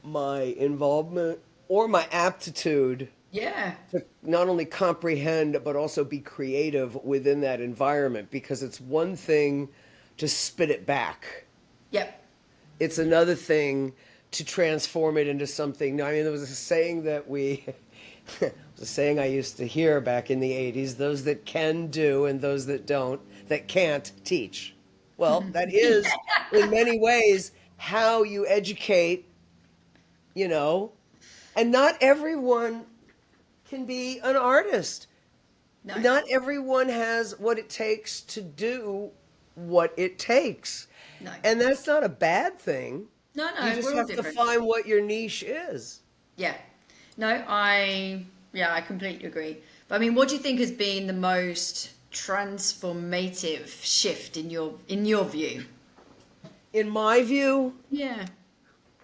my involvement or my aptitude. Yeah. To not only comprehend but also be creative within that environment, because it's one thing to spit it back. Yep. It's another thing to transform it into something. I mean, there was a saying that it was a saying I used to hear back in the 80s, those that can do and those that don't, that can't teach. Well, that is, in many ways, how you educate, you know, and not everyone can be an artist. No, Not everyone has what it takes to do what it takes. no, And that's not a bad thing. no. You just We're all have to different. find what your niche is. Yeah. No, I completely agree. But I mean, what do you think has been the most transformative shift in your view? In my view, Yeah.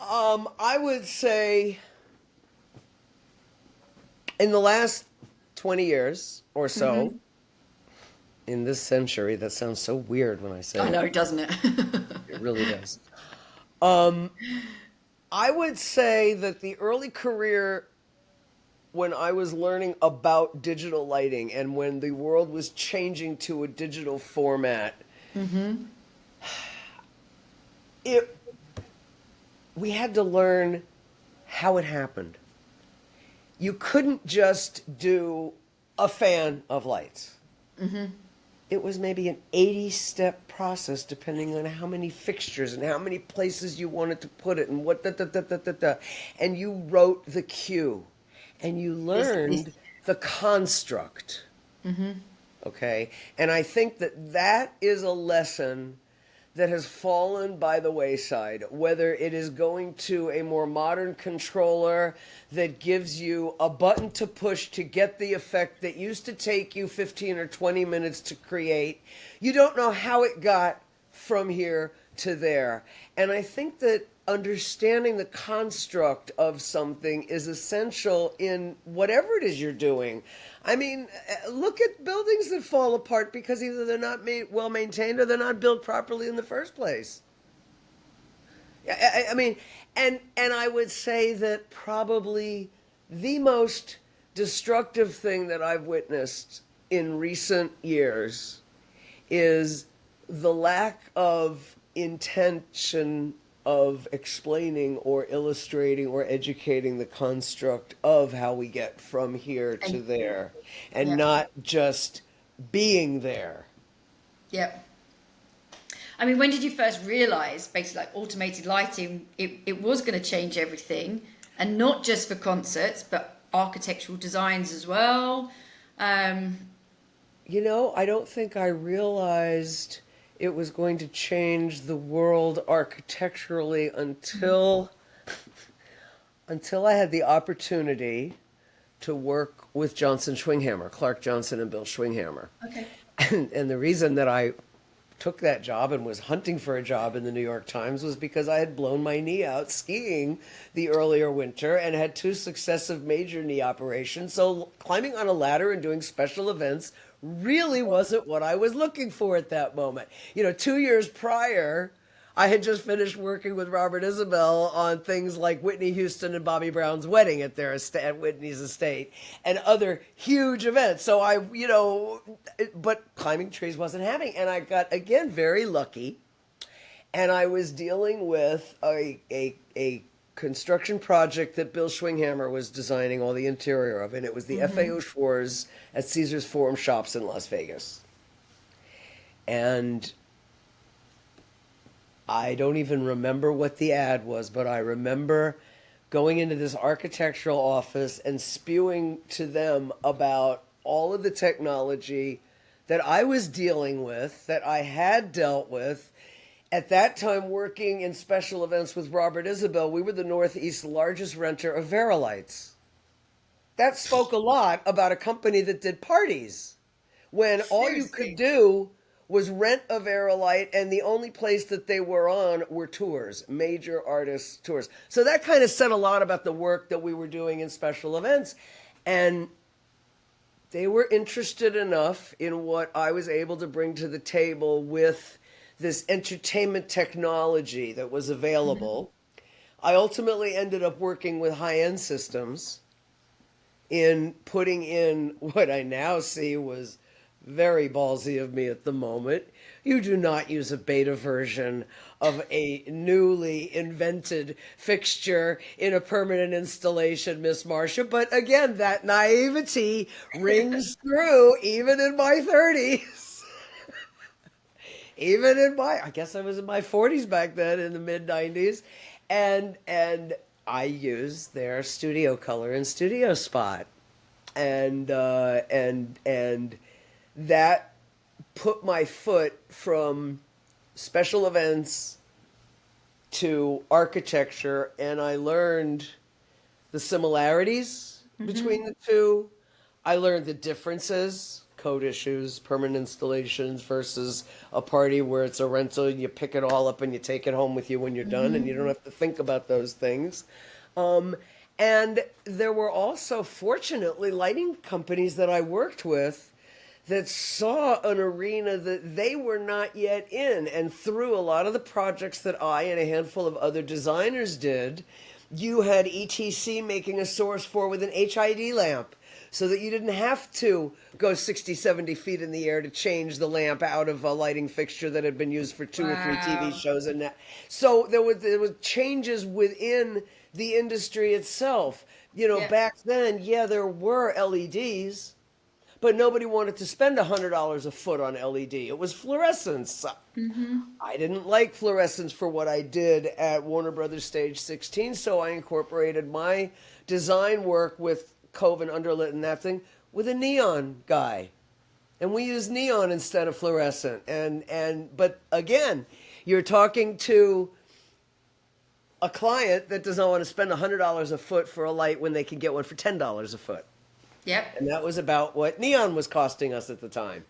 I would say in the last 20 years or so, in this century, that sounds so weird when I say I it. know, doesn't it? It really does. I would say that the early career when I was learning about digital lighting and when the world was changing to a digital format, it we had to learn how it happened. You couldn't just do a fan of lights. It was maybe an 80-step process depending on how many fixtures and how many places you wanted to put it and what da. And you wrote the cue and you learned the construct. Okay? And I think that that is a lesson that has fallen by the wayside, whether it is going to a more modern controller that gives you a button to push to get the effect that used to take you 15 or 20 minutes to create. You don't know how it got from here to there. And I think that understanding the construct of something is essential in whatever it is you're doing. I mean, look at buildings that fall apart because either they're not well maintained or they're not built properly in the first place. I mean, and I would say that probably the most destructive thing that I've witnessed in recent years is the lack of intention of explaining or illustrating or educating the construct of how we get from here to there and Yeah. not just being there. Yep. I mean, when did you first realize, basically, like automated lighting, it was going to change everything, and not just for concerts, but architectural designs as well? You know, I don't think I realized it was going to change the world architecturally until I had the opportunity to work with Johnson Schwinghammer, Clark Johnson and Bill Schwinghammer. Okay. And the reason that I took that job and was hunting for a job in the New York Times was because I had blown my knee out skiing the earlier winter and had 2 successive major knee operations. So climbing on a ladder and doing special events really wasn't what I was looking for at that moment. You know, 2 years prior, I had just finished working with Robert Isabel on things like Whitney Houston and Bobby Brown's wedding at at Whitney's estate and other huge events. So but climbing trees wasn't happening. And I got, again, very lucky. And I was dealing with a construction project that Bill Schwinghammer was designing all the interior of. And it was the FAO Schwarz at Caesar's Forum Shops in Las Vegas. And I don't even remember what the ad was, but I remember going into this architectural office and spewing to them about all of the technology that I was dealing with, that I had dealt with. At that time, working in special events with Robert Isabel, we were the Northeast's largest renter of Verilights. That spoke a lot about a company that did parties, when all you could do was rent a Verilight, and the only place that they were on were tours, major artist tours. So that kind of said a lot about the work that we were doing in special events. And they were interested enough in what I was able to bring to the table with this entertainment technology that was available. I ultimately ended up working with high-end systems in putting in what I now see was very ballsy of me at the moment. You do not use a beta version of a newly invented fixture in a permanent installation, Miss Marsha. But again, that naivety rings through even in my 30s. even in my, I guess I was in my 40s back then, in the mid 90s, and I used their studio color and studio spot, and that put my foot from special events to architecture, and I learned the similarities between the two. I learned the differences, code issues, permanent installations versus a party where it's a rental, and you pick it all up and you take it home with you when you're done, and you don't have to think about those things. Um, and there were also, fortunately, lighting companies that I worked with that saw an arena that they were not yet in. And through a lot of the projects that I and a handful of other designers did, you had ETC making a source for with an HID lamp so that you didn't have to go 60, 70 feet in the air to change the lamp out of a lighting fixture that had been used for two or three TV Wow. shows. And that. So there was changes within the industry itself. Yeah. Back then, yeah, there were LEDs, but nobody wanted to spend $100 a foot on LED. It was fluorescence. I didn't like fluorescence for what I did at Warner Brothers Stage 16, so I incorporated my design work with Cove and Underlit and that thing with a neon guy. And we use neon instead of fluorescent. But again, you're talking to a client that doesn't want to spend $100 a foot for a light when they can get one for $10 a foot. Yep. And that was about what neon was costing us at the time.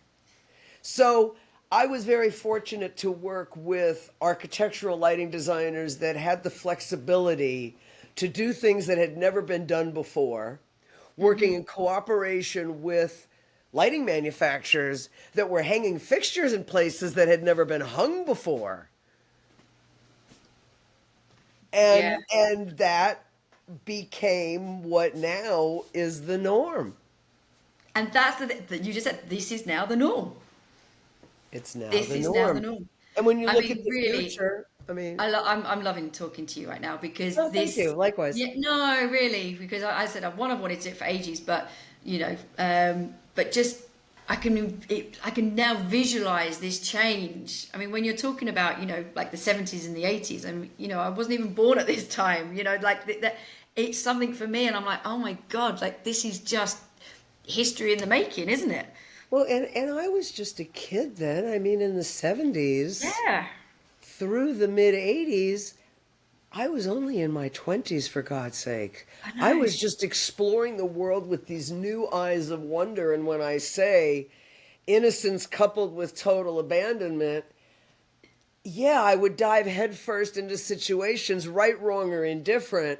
So I was very fortunate to work with architectural lighting designers that had the flexibility to do things that had never been done before, working in cooperation with lighting manufacturers that were hanging fixtures in places that had never been hung before. Yeah. And that became what now is the norm. And that's you just said, this is now the norm. It's now This the is now the norm. norm. And when you I look at mean, the really, future, I mean, I'm loving talking to you right now because oh, thank you. this, Likewise. yeah, no, really, because I said I've wanted it for ages, but but just I can now visualize this change. I mean, when you're talking about like the 70s and the 80s, and I wasn't even born at this time. Like that, it's something for me, and I'm like, oh my God, like this is just history in the making, isn't it? Well, and I was just a kid then. I mean, in the 70s Yeah. through the mid 80s, I was only in my 20s, for God's sake. I I know. was just exploring the world with these new eyes of wonder. And when I say innocence coupled with total abandonment, yeah, I would dive headfirst into situations, right, wrong, or indifferent.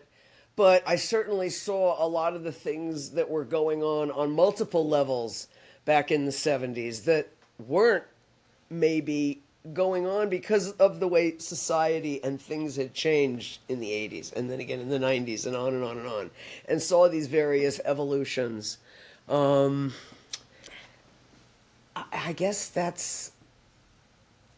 But I certainly saw a lot of the things that were going on multiple levels back in the 70s that weren't maybe going on because of the way society and things had changed in the 80s and then again in the 90s and on and on and on, and saw these various evolutions. Um, I guess that's,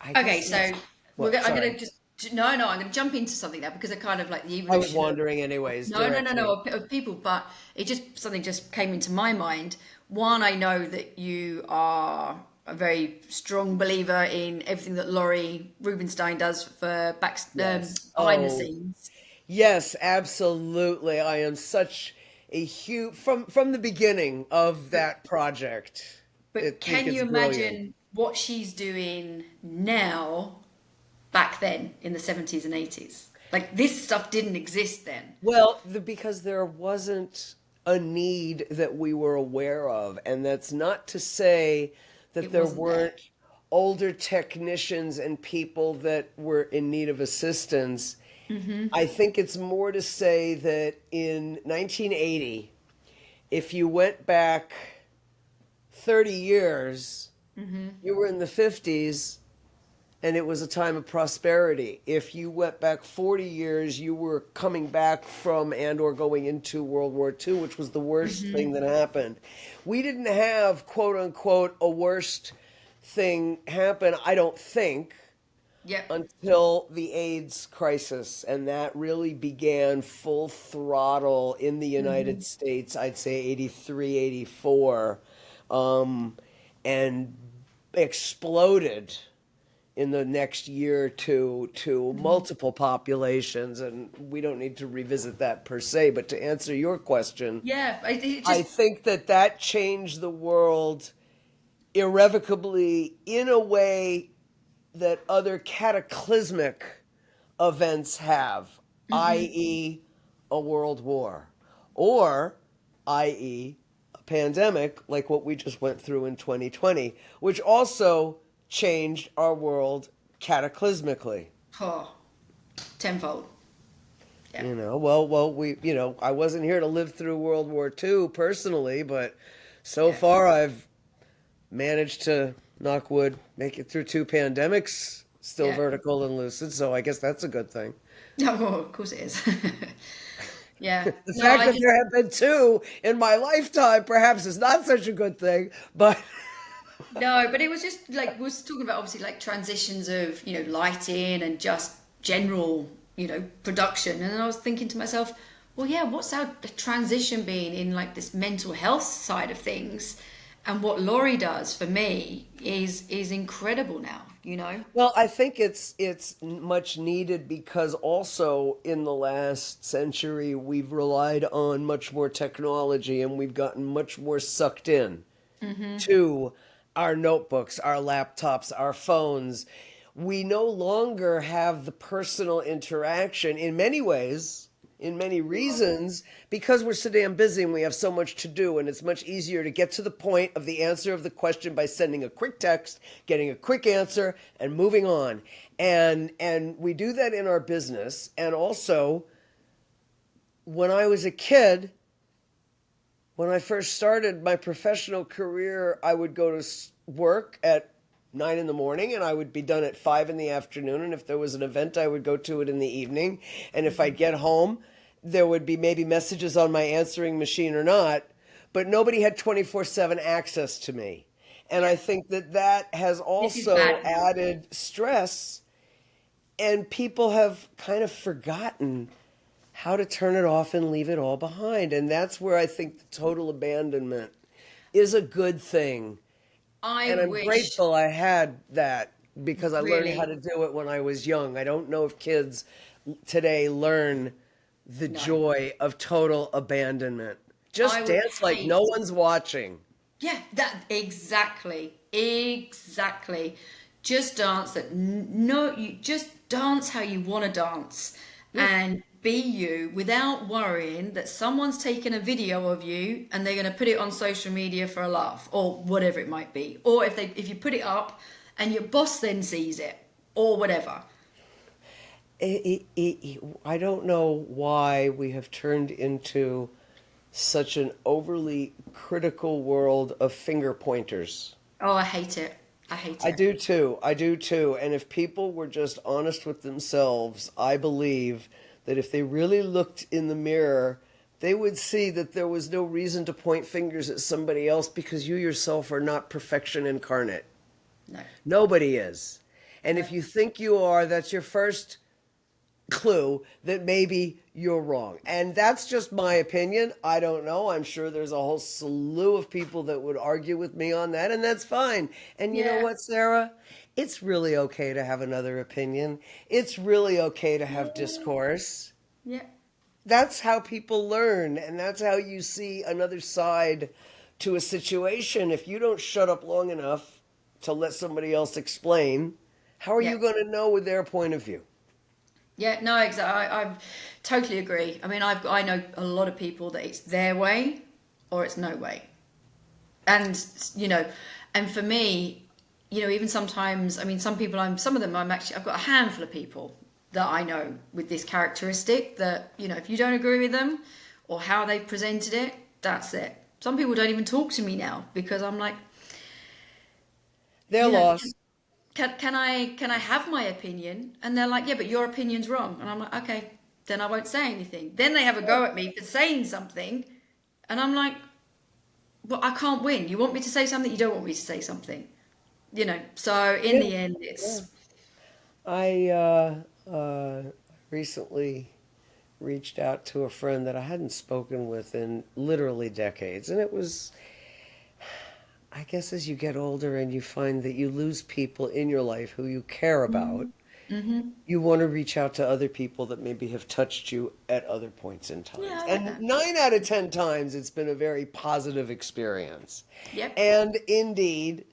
I Okay, guess so that's, what, I'm sorry. gonna just no, I'm gonna jump into something now because I kind of like the I was evolution of wandering anyways, no directly. of people, but it just something just came into my mind. One, I know that you are a very strong believer in everything that Laurie Rubenstein does for Yes. behind the Oh, scenes. yes, absolutely. I am such a huge from the beginning of But that project. I but think can you it's brilliant. imagine what she's doing now back then in the 70s and 80s? Like this stuff didn't exist then. Well, because there wasn't a need that we were aware of, and that's not to say that It there wasn't there. weren't older technicians and people that were in need of assistance. I think it's more to say that in 1980, if you went back 30 years, you were in the 50s and it was a time of prosperity. If you went back 40 years, you were coming back from and or going into World War II, which was the worst thing that happened. We didn't have, quote unquote, a worst thing happen, I don't think, Yep. until the AIDS crisis. And that really began full throttle in the United States, I'd say 83, 84, and exploded in the next year or two to multiple populations, and we don't need to revisit that per se, but to answer your question, Yeah, it I just think that changed the world irrevocably in a way that other cataclysmic events have, i.e., a world war, or i.e., a pandemic like what we just went through in 2020, which also changed our world cataclysmically. oh, tenfold. Yeah. I wasn't here to live through World War II personally, but so Yeah. far I've managed to, knock wood, make it through two pandemics, still Yeah. vertical and lucid, so I guess that's a good thing. No, well, of course it is. Yeah. The No, fact I that just there have been two in my lifetime perhaps is not such a good thing, but no, but it was just like we was talking about obviously like transitions of, lighting and just general, production. And I was thinking to myself, well, yeah, what's our transition been in like this mental health side of things? And what Laurie does for me is incredible now. well, I think it's much needed because also in the last century we've relied on much more technology and we've gotten much more sucked in to our notebooks, our laptops, our phones. We no longer have the personal interaction in many ways, in many reasons, because we're so damn busy and we have so much to do. And it's much easier to get to the point of the answer of the question by sending a quick text, getting a quick answer, and moving on. And we do that in our business. And also, when I was a kid, when I first started my professional career, I would go to work at 9 in the morning and I would be done at 5 in the afternoon. And if there was an event, I would go to it in the evening. And if I'd get home, there would be maybe messages on my answering machine or not, but nobody had 24/7 access to me. And I think that has This is also bad now. added stress, and people have kind of forgotten how to turn it off and leave it all behind. And that's where I think the total abandonment is a good thing. I And I'm wish grateful I had that because I learned how really to do it when I was young. I don't know if kids today learn the no. joy of total abandonment. I Just would dance like no hate. one's watching. Yeah, that exactly. Just dance no, you just dance how you want to dance and be you without worrying that someone's taken a video of you and they're going to put it on social media for a laugh or whatever it might be. Or if you put it up and your boss then sees it or whatever. I don't know why we have turned into such an overly critical world of finger pointers. Oh, I hate it. I hate I it. do too. I do too. And if people were just honest with themselves, I believe that if they really looked in the mirror, they would see that there was no reason to point fingers at somebody else because you yourself are not perfection incarnate. No. Nobody is. And if you think you are, that's your first clue that maybe you're wrong. And that's just my opinion. I don't know. I'm sure there's a whole slew of people that would argue with me on that, and that's fine. And you know Yeah. what, Sarah? It's really okay to have another opinion. It's really okay to have discourse. Yeah. That's how people learn, and that's how you see another side to a situation. If you don't shut up long enough to let somebody else explain, how are Yeah. you going to know with their point of view? Yeah, no, exactly. I totally agree. I mean, I know a lot of people that it's their way or it's no way. And, and for me, even sometimes, I mean, some of them I've got a handful of people that I know with this characteristic that, if you don't agree with them or how they've presented it, that's it. Some people don't even talk to me now because I'm like, They're you know, lost. can I have my opinion? And they're like, yeah, but your opinion's wrong. And I'm like, okay, then I won't say anything. Then they have a go at me for saying something, and I'm like, well, I can't win. You want me to say something? You don't want me to say something. So in Yeah, the end, yeah. it's I recently reached out to a friend that I hadn't spoken with in literally decades, and I guess as you get older and you find that you lose people in your life who you care about, Mm-hmm. you want to reach out to other people that maybe have touched you at other points in Yeah, times. I get And that. 9 out of 10 times, it's been a very positive experience. Yep. And indeed,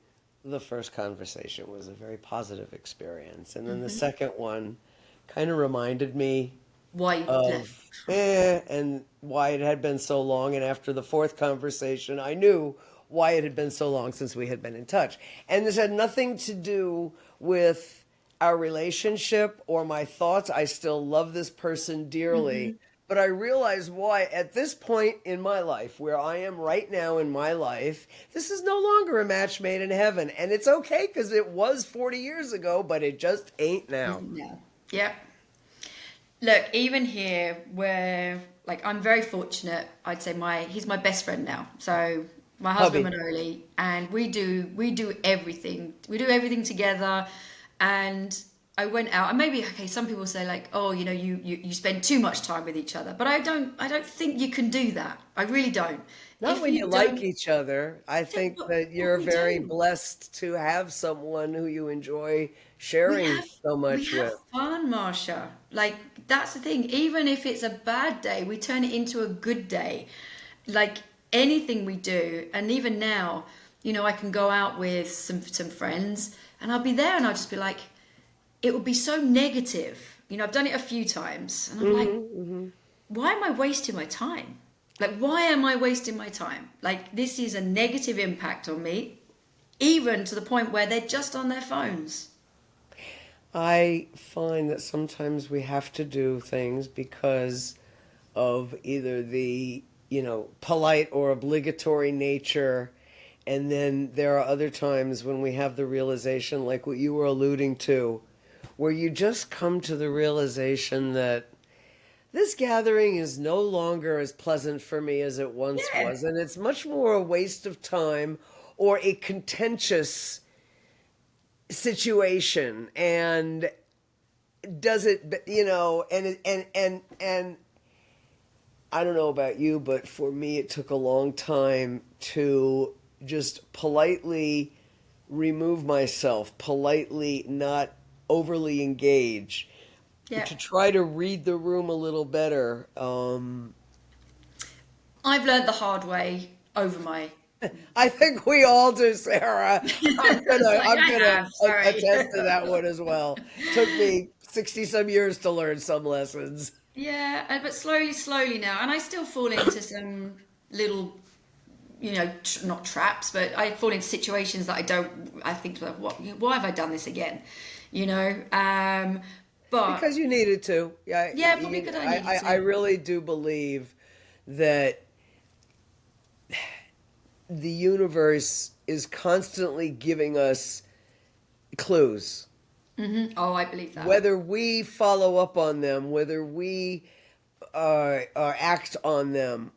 the first conversation was a very positive experience. And then the Mm-hmm. second one kind of reminded me Why you left? of and why it had been so long. And after the fourth conversation, I knew why it had been so long since we had been in touch. And this had nothing to do with our relationship or my thoughts. I still love this person dearly. Mm-hmm. But I realized why at this point in my life, where I am right now in my life, this is no longer a match made in heaven. And it's okay because it was 40 years ago, but it just ain't now. Isn't there? Yep. Look, even here, where like I'm very fortunate. I'd say he's my best friend now. So my husband Hubby. Manoli, and we do everything. We do everything together. And I went out, and maybe okay. Some people say like, oh, you spend too much time with each other, but I don't think you can do that. I really don't. Not If when you you like don't, each other. I yeah, think that but you're we very do. blessed to have someone who you enjoy We sharing have so we much have with. fun, Marsha. Like that's the thing. Even if it's a bad day, we turn it into a good day. Like anything we do, and even now, I can go out with some friends, and I'll be there, and I'll just be like, it would be so negative. I've done it a few times, and I'm like, why am I wasting my time? Like, why am I wasting my time? Like, this is a negative impact on me, even to the point where they're just on their phones. I find that sometimes we have to do things because of either the, polite or obligatory nature. And then there are other times when we have the realization, like what you were alluding to, where you just come to the realization that this gathering is no longer as pleasant for me as it once Yeah. was. And it's much more a waste of time or a contentious situation. And does it, and I don't know about you, but for me, it took a long time to just politely remove myself, politely not overly engage, Yeah. to try to read the room a little better. I've learned the hard way over my. I think we all do, Sarah. Like I'm I gonna have, sorry. attest to that one as well. Took me 60 some years to learn some lessons. Yeah, but slowly, slowly now, and I still fall into some little, not traps, but I fall into situations that I don't. I think, like, what? Why have I done this again? You know. But Because you needed to. Yeah, yeah, probably because I needed I to. really do believe that the universe is constantly giving us clues. Oh, I believe that. Whether we follow up on them, whether we act on them,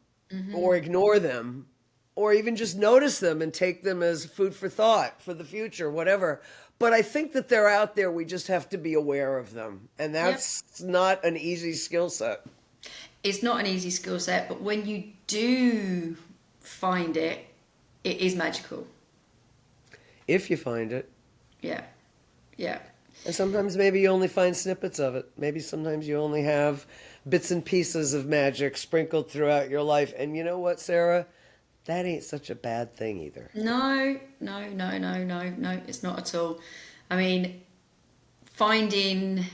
or ignore them, or even just notice them and take them as food for thought for the future, whatever. But I think that they're out there. We just have to be aware of them. And Yep. that's not an easy skill set. It's not an easy skill set, but when you do find it, it is magical. If you find it. Yeah, yeah. And sometimes maybe you only find snippets of it. Maybe sometimes you only have bits and pieces of magic sprinkled throughout your life. And you know what, Sarah? That ain't such a bad thing either. No, no, no, no, no, no, it's not at all. I mean, finding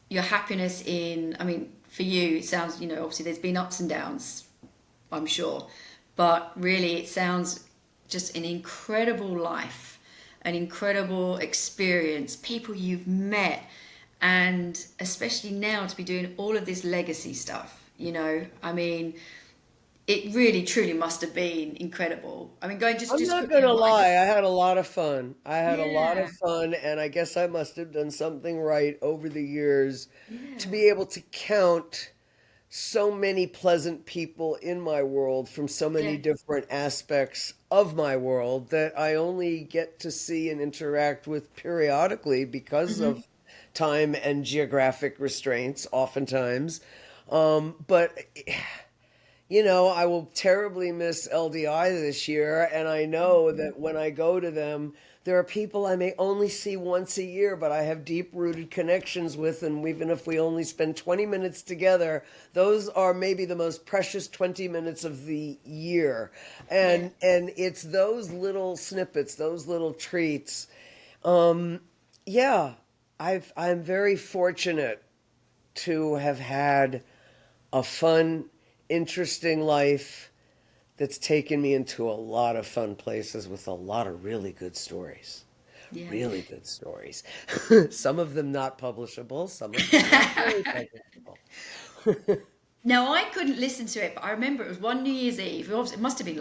your happiness in, I mean, for you, it sounds, obviously there's been ups and downs, I'm sure. But really, it sounds just an incredible life, an incredible experience, people you've met, and especially now to be doing all of this legacy stuff. I mean, it really truly must have been incredible. I mean, going just I'm just not quickly gonna on what I lie, just I had a lot of fun. I had a lot of yeah, fun, and I guess I must have done something right over the years to yeah. be able to count so many pleasant people in my world from so many Yeah. different aspects of my world that I only get to see and interact with periodically because Hmm. of time and geographic restraints, oftentimes. But I will terribly miss LDI this year, and I know that when I go to them, there are people I may only see once a year, but I have deep-rooted connections with, and even if we only spend 20 minutes together, those are maybe the most precious 20 minutes of the year. Yeah. And it's those little snippets, those little treats. Um, yeah, I'm very fortunate to have had a fun, interesting life that's taken me into a lot of fun places with a lot of really good stories. Yeah. Really good stories. Some of them not publishable, some of them not very publishable. Now I couldn't listen to it, but I remember it was one New Year's Eve. It must have been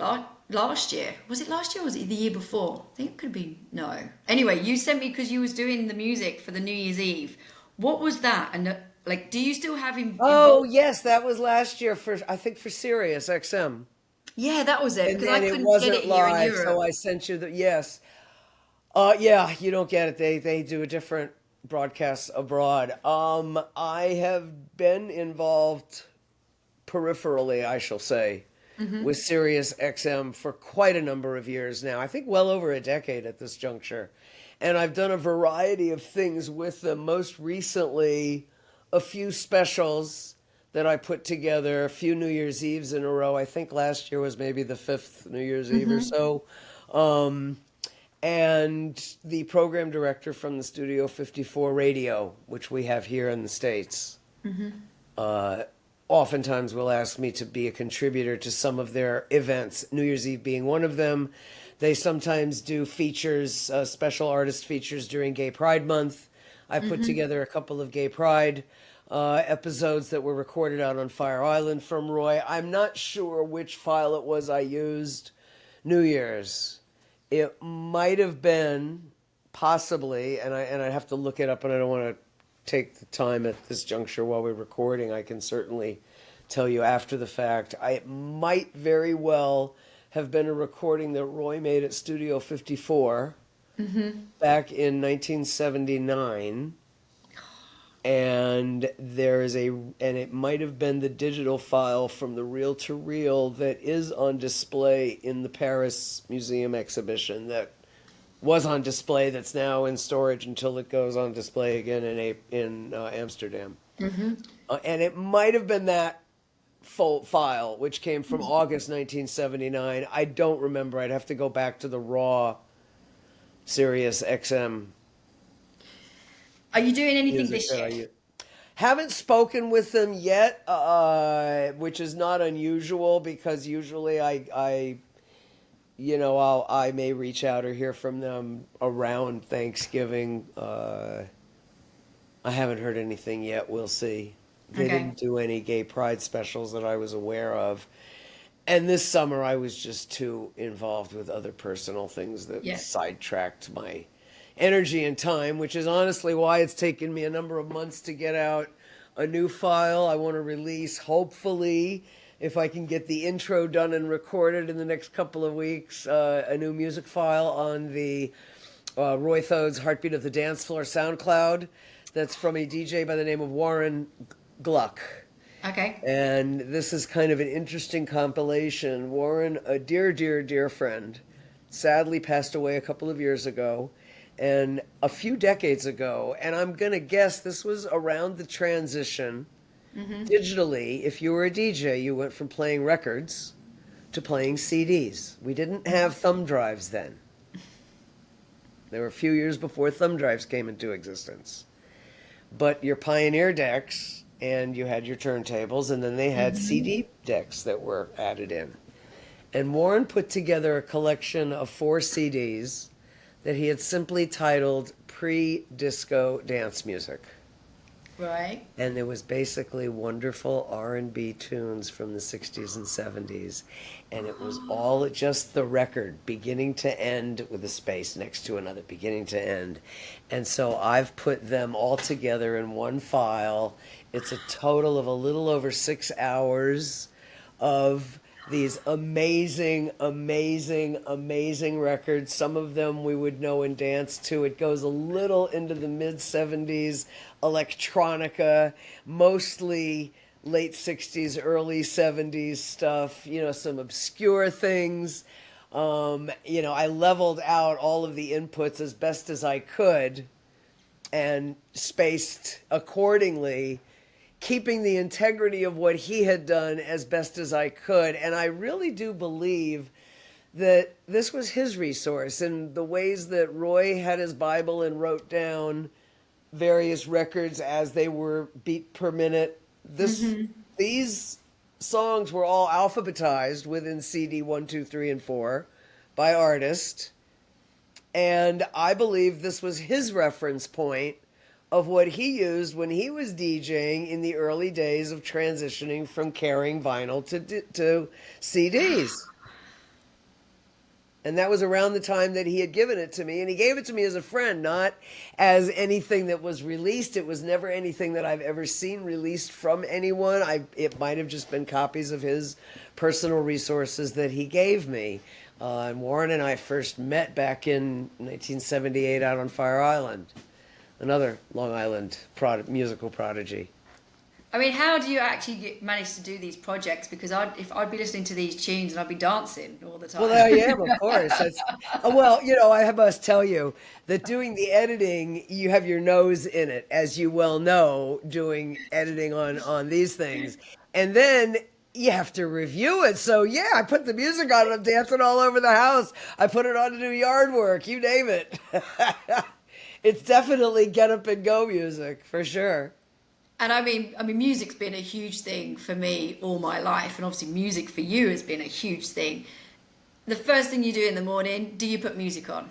last year. Was it last year or was it the year before? I think it could have been. No. Anyway, you sent me because you was doing the music for the New Year's Eve. What was that? And like, do you still have Oh, involved? yes, that was last year for, I think, for Sirius XM. Yeah, that was it because I And it couldn't get it wasn't here in live, so Europe. I sent you the, yes. Yeah, you don't get it. They do a different broadcast abroad. I have been involved peripherally, I shall say, with Sirius XM for quite a number of years now. I think well over a decade at this juncture. And I've done a variety of things with them. Most recently, a few specials that I put together, a few New Year's Eves in a row. I think last year was maybe the fifth New Year's Eve or so. Um, and the program director from the Studio 54 radio, which we have here in the States, oftentimes will ask me to be a contributor to some of their events, New Year's Eve being one of them. They sometimes do features, special artist features during Gay Pride Month. I put together a couple of Gay Pride episodes that were recorded out on Fire Island from Roy. I'm not sure which file it was I used New Year's. It might have been possibly, and I have to look it up, and I don't want to take the time at this juncture while we're recording. I can certainly tell you after the fact. I might very well have been a recording that Roy made at Studio 54 back in 1979. And it might have been the digital file from the reel to reel that is on display in the Paris Museum exhibition that was on display, that's now in storage until it goes on display again in Amsterdam. And it might have been that full file, which came from August 1979. I don't remember. I'd have to go back to the raw Sirius XM Are you doing anything music this that I year? use. Haven't spoken with them yet, which is not unusual because usually I may reach out or hear from them around Thanksgiving. I haven't heard anything yet. We'll see. They Okay. didn't do any gay pride specials that I was aware of. And this summer I was just too involved with other personal things that Yeah. sidetracked my energy and time, which is honestly why it's taken me a number of months to get out a new file. I want to release, hopefully, if I can get the intro done and recorded in the next couple of weeks, a new music file on the Roy Thode's Heartbeat of the Dance Floor SoundCloud. That's from a DJ by the name of Warren Gluck. Okay. And this is kind of an interesting compilation. Warren, a dear, dear, dear friend, sadly passed away a couple of years ago and a few decades ago. And I'm going to guess this was around the transition digitally. If you were a DJ, you went from playing records to playing CDs. We didn't have thumb drives then. They were a few years before thumb drives came into existence. But your Pioneer decks, and you had your turntables, and then they had CD decks that were added in. And Warren put together a collection of 4 CDs that he had simply titled Pre-Disco Dance Music. Right. And there was basically wonderful R&B tunes from the 60s and 70s. And it was all just the record, beginning to end with a space next to another, beginning to end. And so I've put them all together in one file. It's a total of a little over 6 hours of these amazing, amazing, amazing records. Some of them we would know and dance to. It goes a little into the mid-70s electronica, mostly late 60s, early 70s stuff, some obscure things. I leveled out all of the inputs as best as I could and spaced accordingly, keeping the integrity of what he had done as best as I could. And I really do believe that this was his resource, and the ways that Roy had his Bible and wrote down various records as they were beat per minute. These songs were all alphabetized within CD 1, 2, 3, and 4 by artist. And I believe this was his reference point of what he used when he was DJing in the early days of transitioning from carrying vinyl to CDs. And that was around the time that he had given it to me. And he gave it to me as a friend, not as anything that was released. It was never anything that I've ever seen released from anyone. It might have just been copies of his personal resources that he gave me. And Warren and I first met back in 1978 out on Fire Island, another Long Island musical prodigy. I mean, how do you actually manage to do these projects? Because I'd be listening to these tunes and I'd be dancing all the time. Well, I am, of course. I must tell you that doing the editing, you have your nose in it, as you well know, doing editing on these things. And then you have to review it. So, yeah, I put the music on and I'm dancing all over the house. I put it on to do yard work, you name it. It's definitely get up and go music, for sure. And I mean, music's been a huge thing for me all my life, and obviously music for you has been a huge thing. The first thing you do in the morning, do you put music on?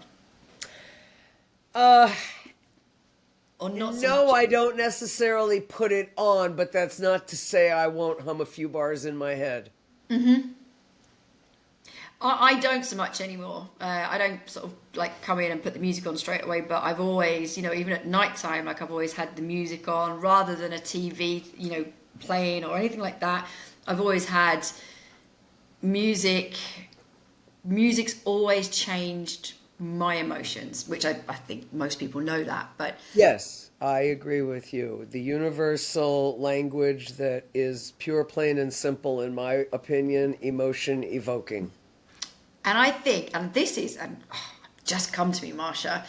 Or not? No, I don't necessarily put it on, but that's not to say I won't hum a few bars in my head. Mm-hmm. I don't so much anymore. I don't sort of like come in and put the music on straight away, but I've always, even at night time, like I've always had the music on rather than a TV, playing or anything like that. I've always had music. Music's always changed my emotions, which I think most people know that, but... Yes, I agree with you. The universal language that is pure, plain, and simple, in my opinion, emotion evoking. And I think, and this is, just come to me, Marsha,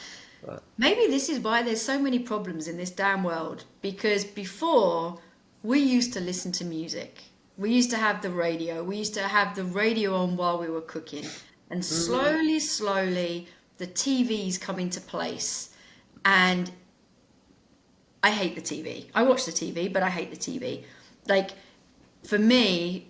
maybe this is why there's so many problems in this damn world. Because before, we used to listen to music. We used to have the radio. We used to have the radio on while we were cooking. And slowly, the TVs come into place. And I hate the TV. I watch the TV, but I hate the TV. Like, for me...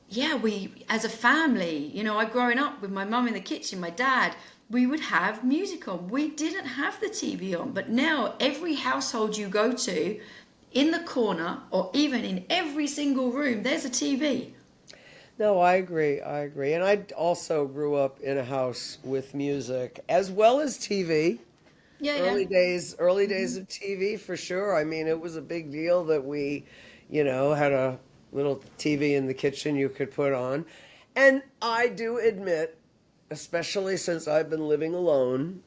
Yeah, we, as a family, I growing up with my mum in the kitchen, my dad, we would have music on. We didn't have the TV on, but now every household you go to, in the corner or even in every single room, there's a TV. No, I agree. And I also grew up in a house with music as well as TV. Early days of TV, for sure. I mean, it was a big deal that we, had a little TV in the kitchen you could put on. And I do admit, especially since I've been living alone,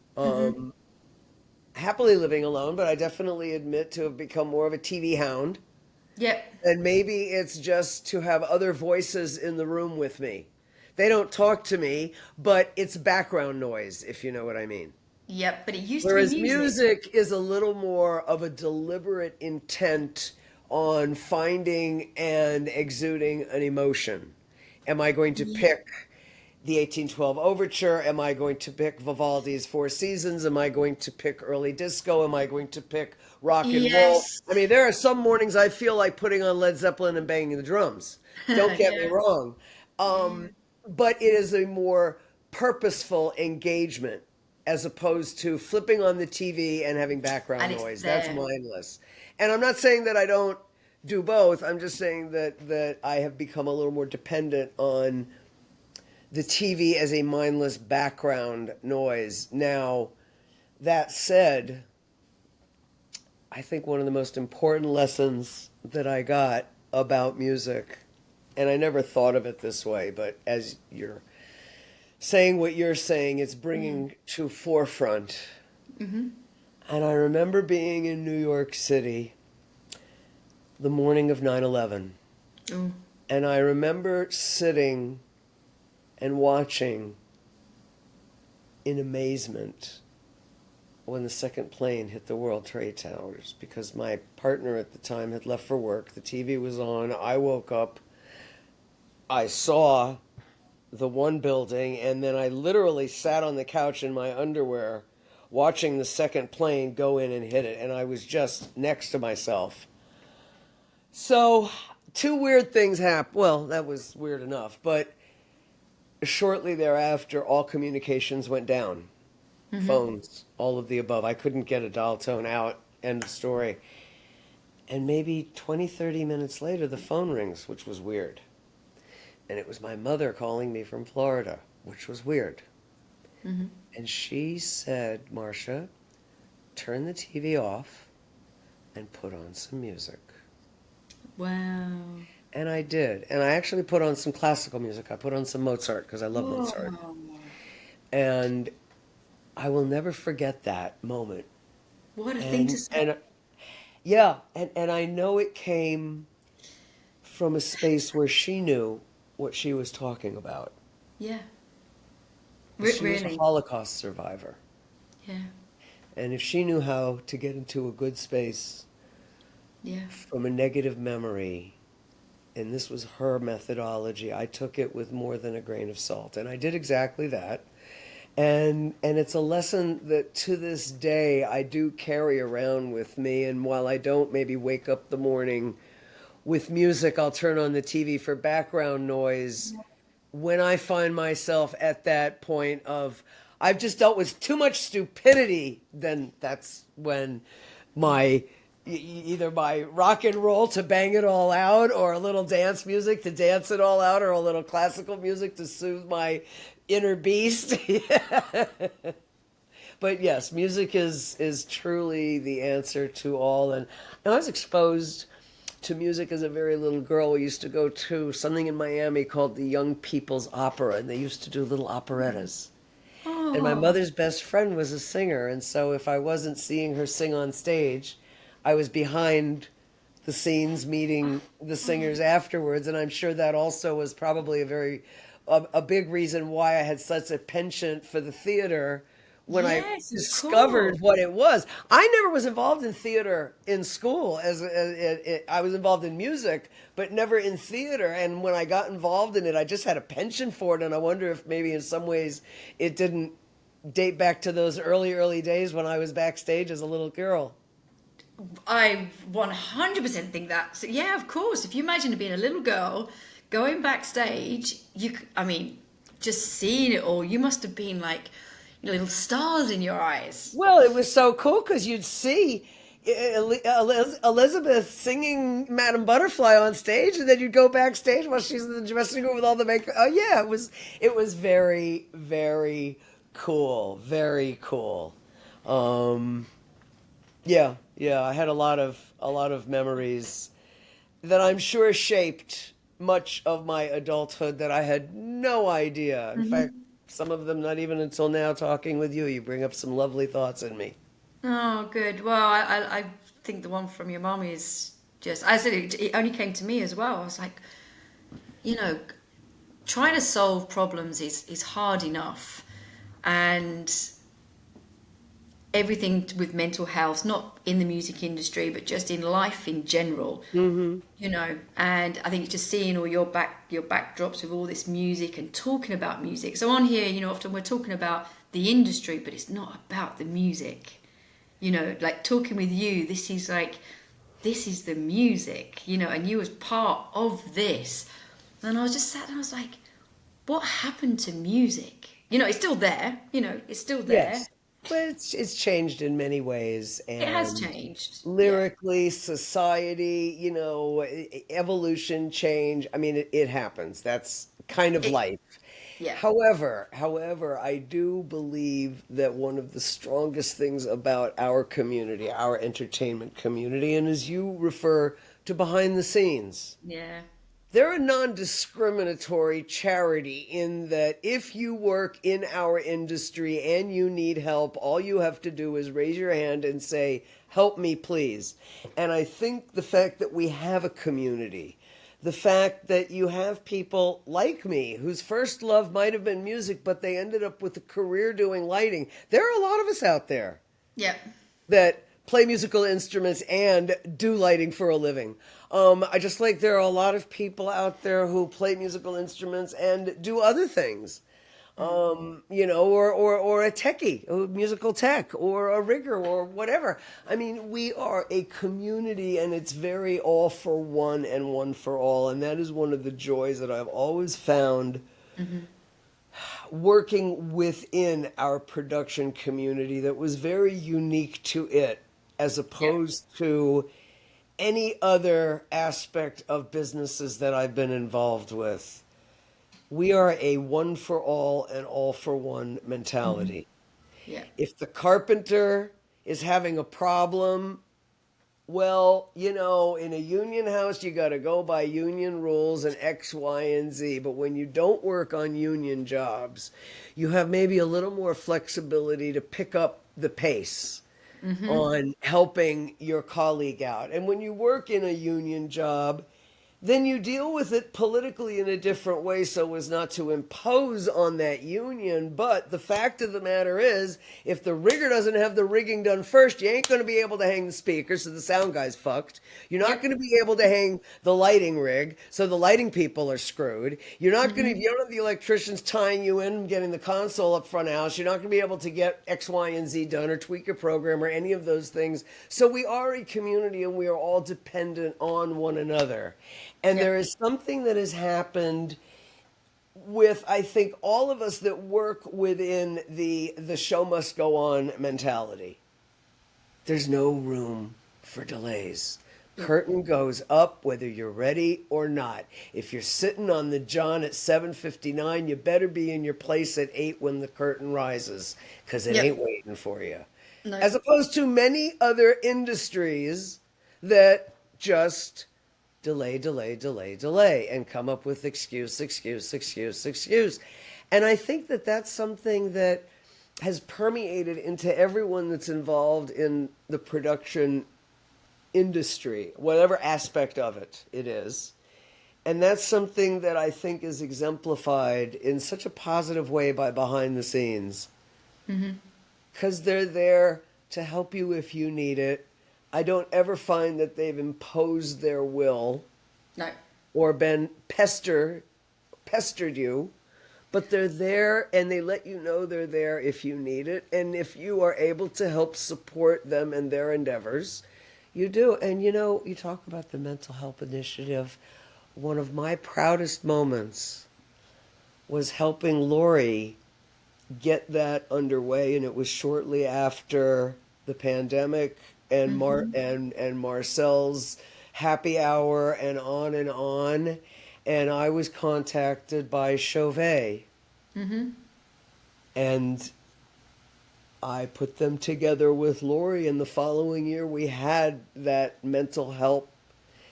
happily living alone, but I definitely admit to have become more of a TV hound. Yep. And maybe it's just to have other voices in the room with me. They don't talk to me, but it's background noise, if you know what I mean. Yep, but it used Whereas to be music. music is a little more of a deliberate intent on finding and exuding an emotion. Am I going to pick the 1812 Overture? Am I going to pick Vivaldi's Four Seasons? Am I going to pick early disco? Am I going to pick rock and roll? I mean, there are some mornings I feel like putting on Led Zeppelin and banging the drums. Don't get me wrong. But it is a more purposeful engagement as opposed to flipping on the TV and having background noise. That's mindless. And I'm not saying that I don't do both. I'm just saying that I have become a little more dependent on the TV as a mindless background noise. Now, that said, I think one of the most important lessons that I got about music, and I never thought of it this way, but as you're saying what you're saying, it's bringing to forefront. And I remember being in New York City the morning of 9/11. Oh, And I remember sitting and watching in amazement when the second plane hit the World Trade Towers, because my partner at the time had left for work. The TV was on. I woke up. I saw the one building, and then I literally sat on the couch in my underwear watching the second plane go in and hit it, and I was just next to myself. So, two weird things happened. Well, that was weird enough, but shortly thereafter, all communications went down. Phones, all of the above. I couldn't get a dial tone out. End of story. And maybe 20, 30 minutes later, the phone rings, which was weird. And it was my mother calling me from Florida, which was weird. And she said, Marsha, turn the TV off and put on some music. wow. And I did. And I actually put on some classical music. I put on some Mozart because I love Mozart. Whoa. And I will never forget that moment. What a thing to say. And yeah, and I know it came from a space where she knew what she was talking about. Yeah. She was a Really? Holocaust survivor. Yeah. And if she knew how to get into a good space Yeah. from a negative memory, and this was her methodology, I took it with more than a grain of salt. And I did exactly that. And it's a lesson that to this day I do carry around with me. And while I don't maybe wake up the morning with music, I'll turn on the TV for background noise. When I find myself at that point of I've just dealt with too much stupidity, then that's when my either my rock and roll to bang it all out, or a little dance music to dance it all out, or a little classical music to soothe my inner beast. But yes, music is truly the answer to all. And I was exposed to music as a very little girl. We used to go to something in Miami called the Young People's Opera, and they used to do little operettas. And my Oh, mother's best friend was a singer, and so if I wasn't seeing her sing on stage, I was behind the scenes meeting the singers afterwards. And I'm sure that also was probably a big reason why I had such a penchant for the theater when I yes, of discovered course. what it was. I never was involved in theater in school. I was involved in music, but never in theater. And when I got involved in it, I just had a penchant for it. And I wonder if maybe in some ways it didn't date back to those early days when I was backstage as a little girl. I 100% think that. So, yeah, of course. If you imagine being a little girl going backstage, I mean, just seeing it all, you must have been like little stars in your eyes. Well, it was so cool because you'd see Elizabeth singing Madame Butterfly on stage, and then you'd go backstage while she's in the dressing room with all the makeup. Oh yeah, it was very, very cool, very cool. Um, yeah, I had a lot of memories that I'm sure shaped much of my adulthood that I had no idea. In fact, some of them not even until now talking with you. You bring up some lovely thoughts in me. Oh, good. Well, I think the one from your mum is just, I said it only came to me as well. I was like, you know, trying to solve problems is hard enough. And everything with mental health, not in the music industry, but just in life in general, you know. And I think it's just seeing all your backdrops with all this music and talking about music. So on here, you know, often we're talking about the industry, but it's not about the music. You know, like talking with you, this is the music, you know, and you was part of this. And I was just sat there and I was like, what happened to music? You know, it's still there, you know, it's still there. Yes, but it's changed in many ways, It has and changed. Yeah. lyrically, society, evolution, change. I mean, it happens. That's kind of It, life. yeah. However, I do believe that one of the strongest things about our community, our entertainment community, and as you refer to behind the scenes, Yeah. they're a non-discriminatory charity in that if you work in our industry and you need help, all you have to do is raise your hand and say, help me, please. And I think the fact that we have a community, the fact that you have people like me whose first love might have been music, but they ended up with a career doing lighting. There are a lot of us out there Yeah. that play musical instruments and do lighting for a living. I just like there are a lot of people out there who play musical instruments and do other things. Or a techie, a musical tech, or a rigger, or whatever. I mean, we are a community, and it's very all for one and one for all. And that is one of the joys that I've always found working within our production community that was very unique to it, as opposed to any other aspect of businesses that I've been involved with. We are a one for all and all for one mentality. Yeah. If the carpenter is having a problem, well, in a union house, you got to go by union rules and X, Y, and Z. But when you don't work on union jobs, you have maybe a little more flexibility to pick up the pace on helping your colleague out. And when you work in a union job, then you deal with it politically in a different way so as not to impose on that union. But the fact of the matter is, if the rigger doesn't have the rigging done first, you ain't going to be able to hang the speakers, so the sound guy's fucked. You're not going to be able to hang the lighting rig, so the lighting people are screwed. You're not going to, you don't have the electricians tying you in, getting the console up front of house. You're not going to be able to get X, Y, and Z done or tweak your program or any of those things. So we are a community, and we are all dependent on one another. And there is something that has happened with, I think, all of us that work within the show must go on mentality. There's no room for delays. Curtain goes up whether you're ready or not. If you're sitting on the john at 7:59, you better be in your place at 8 when the curtain rises, because it ain't waiting for you. No. As opposed to many other industries that just delay, and come up with excuse. And I think that that's something that has permeated into everyone that's involved in the production industry, whatever aspect of it is. And that's something that I think is exemplified in such a positive way by behind the scenes. Because they're there to help you if you need it. I don't ever find that they've imposed their will or been pestered you, but they're there and they let you know they're there if you need it. And if you are able to help support them and their endeavors, you do. And you talk about the mental health initiative. One of my proudest moments was helping Lori get that underway, and it was shortly after the pandemic and Marcel's happy hour and on and on. And I was contacted by Chauvet. And I put them together with Lori, and the following year we had that mental health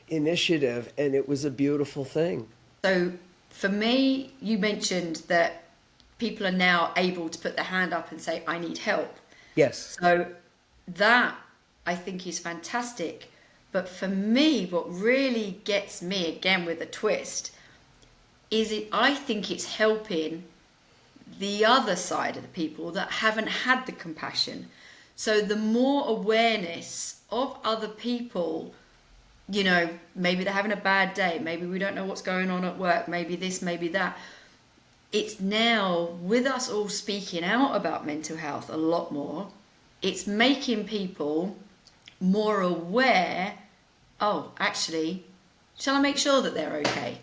initiative, and it was a beautiful thing. So for me, you mentioned that people are now able to put their hand up and say, I need help. Yes. So that I think is fantastic. But for me, what really gets me, again with a twist, is I think it's helping the other side of the people that haven't had the compassion. So the more awareness of other people, maybe they're having a bad day, maybe we don't know what's going on at work, maybe this, maybe that. It's now, with us all speaking out about mental health a lot more, it's making people more aware, actually, shall I make sure that they're okay?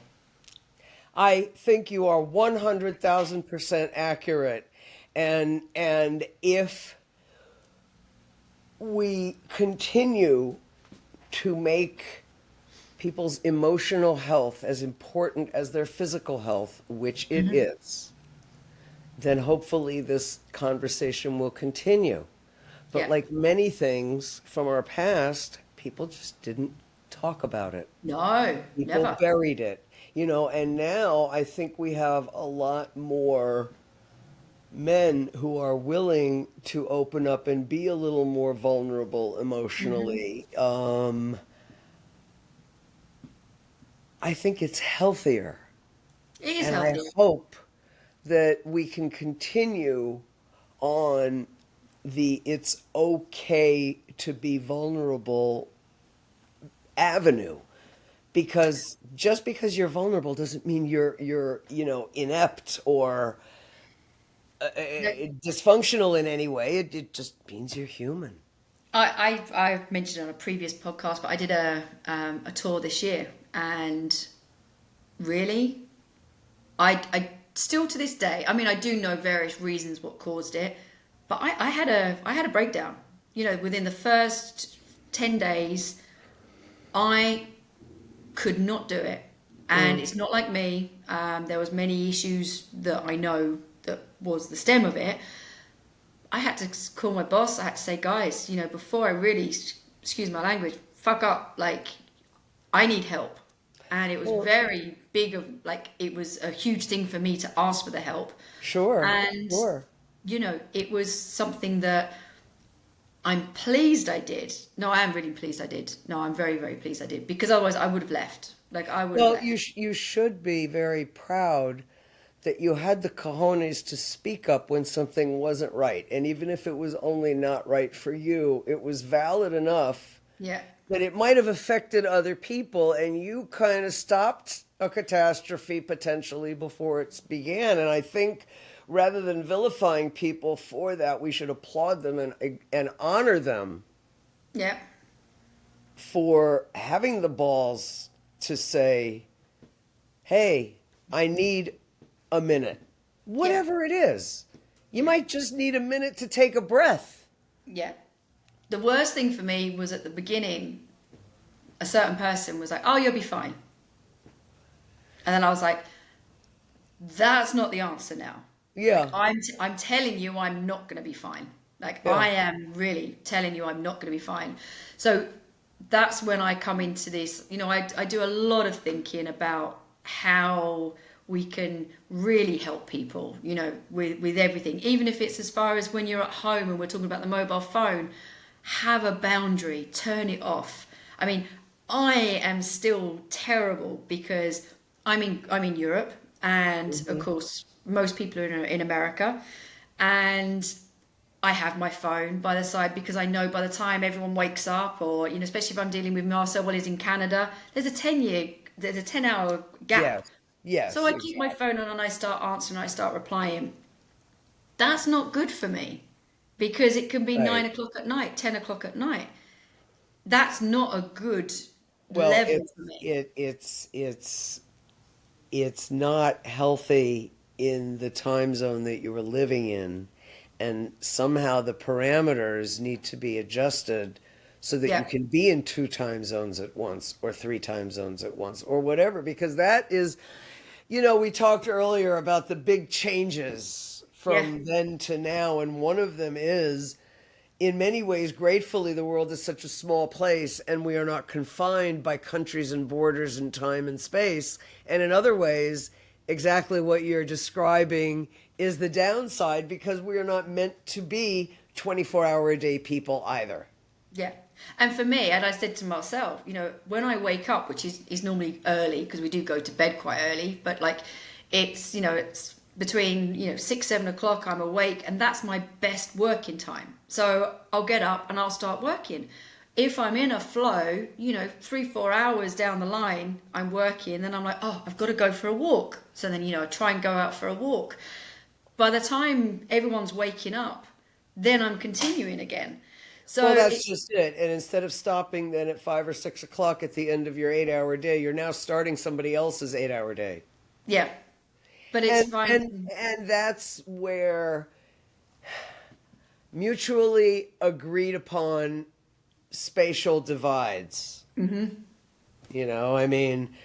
I think you are 100,000% accurate. And if we continue to make people's emotional health as important as their physical health, which it is, then hopefully this conversation will continue. But like many things from our past, people just didn't talk about it. No, People never. buried it. And now I think we have a lot more men who are willing to open up and be a little more vulnerable Hmm. emotionally. I think it's healthier. It is And I healthier. hope that we can continue on the it's okay to be vulnerable avenue, because just because you're vulnerable doesn't mean you're inept or No, dysfunctional in any way. It just means you're human. I mentioned on a previous podcast, but I did a tour this year, and really, I still to this day, I mean, I do know various reasons what caused it, but I had a breakdown. Within the first 10 days, I could not do it, and Mm. it's not like me. There was many issues that I know that was the stem of it. I had to call my boss. I had to say, guys, before I really, excuse my language, fuck up, like, I need help. And it was Well, very big of, like, it was a huge thing for me to ask for the help. sure, And, sure. it was something that I'm pleased I did. No, I am really pleased I did. No, I'm very, very pleased I did. Because otherwise I would have left. Like, I would have Well, left. you should be very proud that you had the cojones to speak up when something wasn't right. And even if it was only not right for you, it was valid enough Yeah. that it might have affected other people, and you kind of stopped a catastrophe potentially before it began. And I think rather than vilifying people for that, we should applaud them and honor them Yeah. for having the balls to say, hey, I need a minute. Yeah. Whatever it is. You Yeah. might just need a minute to take a breath. Yeah. The worst thing for me was at the beginning, a certain person was like, "Oh, you'll be fine," and then I was like, "That's not the answer now. Like, Yeah, I'm telling you, I'm not going to be fine. Like, yeah. I am really telling you, I'm not going to be fine." So that's when I come into this. I do a lot of thinking about how we can really help people. With everything, even if it's as far as when you're at home and we're talking about the mobile phone. Have a boundary, turn it off. I mean, I am still terrible because I'm in Europe, and of Hmm. course most people are in America, and I have my phone by the side because I know by the time everyone wakes up, or especially if I'm dealing with Marcel while he's in Canada, there's a 10-hour gap. Yes, So yes, I keep my exactly. phone on and I start answering, I start replying. That's not good for me because it can be nine Right. o'clock at night, 10 o'clock at night. That's not a good Well, level for me. it's not healthy in the time zone that you were living in, and somehow the parameters need to be adjusted so that you Yeah, can be in two time zones at once or three time zones at once or whatever, because that is, we talked earlier about the big changes yeah, from then to now, and one of them is, in many ways, gratefully, the world is such a small place and we are not confined by countries and borders and time and space. And in other ways, exactly what you're describing is the downside, because we are not meant to be 24-hour a day people either. yeah. And for me, and I said to myself, when I wake up, which is normally early because we do go to bed quite early, but like it's between 6, 7 o'clock, I'm awake, and that's my best working time. So I'll get up and I'll start working. If I'm in a flow, 3, 4 hours down the line, I'm working, then I'm like, oh, I've got to go for a walk. So then, I try and go out for a walk. By the time everyone's waking up, then I'm continuing again. Well, So that's it's, just it. And instead of stopping then at 5 or 6 o'clock at the end of your 8 hour day, you're now starting somebody else's 8 hour day. yeah, but it's And fine. and that's where mutually agreed upon spatial divides. I mean,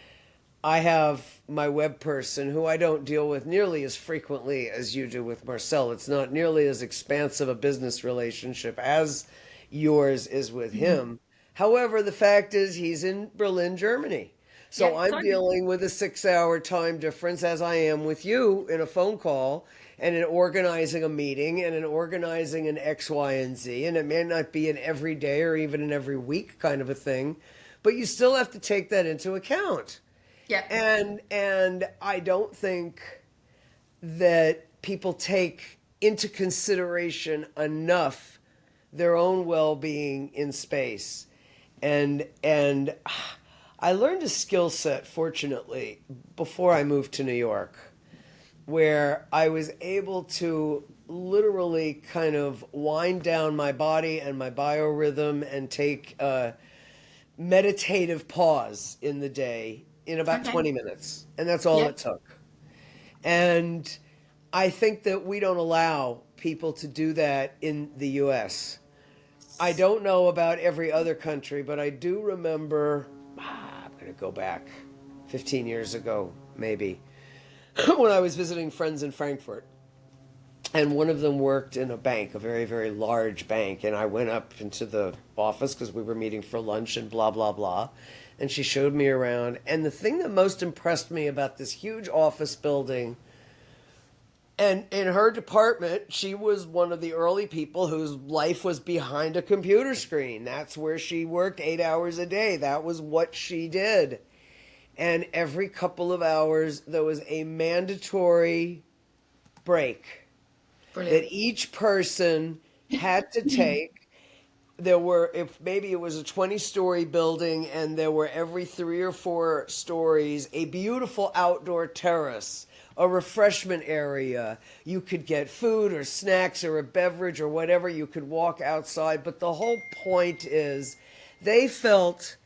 I have my web person who I don't deal with nearly as frequently as you do with Marcel. It's not nearly as expansive a business relationship as yours is with him. However, the fact is he's in Berlin, Germany. So Yeah, I'm totally. dealing with a 6 hour time difference as I am with you in a phone call and in organizing a meeting and in organizing an X, Y, and Z. And it may not be an every day or even an every week kind of a thing, but you still have to take that into account. Yeah. And I don't think that people take into consideration enough their own well-being in space. And I learned a skill set, fortunately, before I moved to New York, where I was able to literally kind of wind down my body and my biorhythm and take a meditative pause in the day in about Okay. 20 minutes. And that's all Yeah. it took. And I think that we don't allow people to do that in the US. I don't know about every other country, but I do remember, I'm going to go back 15 years ago, maybe, when I was visiting friends in Frankfurt. And one of them worked in a bank, a very, very large bank. And I went up into the office because we were meeting for lunch and blah, blah, blah. And she showed me around. And the thing that most impressed me about this huge office building, and in her department, she was one of the early people whose life was behind a computer screen. That's where she worked 8 hours a day. That was what she did. And every couple of hours, there was a mandatory break Brilliant. that each person had to take. There were, if maybe it was a 20-story building, and there were every 3 or 4 stories a beautiful outdoor terrace, a refreshment area. You could get food or snacks or a beverage or whatever. You could walk outside. But the whole point is they felt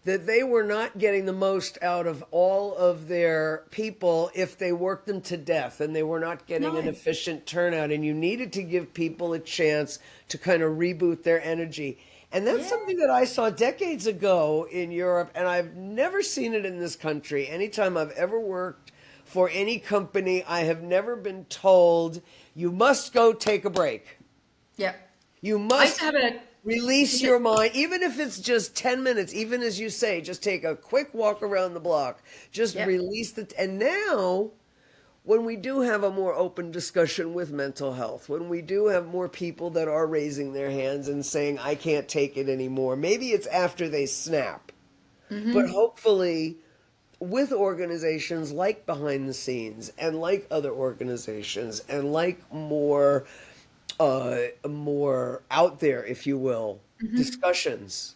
that they were not getting the most out of all of their people if they worked them to death, and they were not getting an No. efficient turnout, and you needed to give people a chance to kind of reboot their energy. And that's Yeah. something that I saw decades ago in Europe, and I've never seen it in this country. Anytime I've ever worked for any company, I have never been told, you must go take a break. Yeah. You I used must to have a. release your mind, even if it's just 10 minutes, even as you say, just take a quick walk around the block, just Yeah. release the. And now, when we do have a more open discussion with mental health, when we do have more people that are raising their hands and saying, I can't take it anymore, maybe it's after they snap, but hopefully, with organizations like Behind the Scenes and like other organizations and like more out there, if you will, discussions,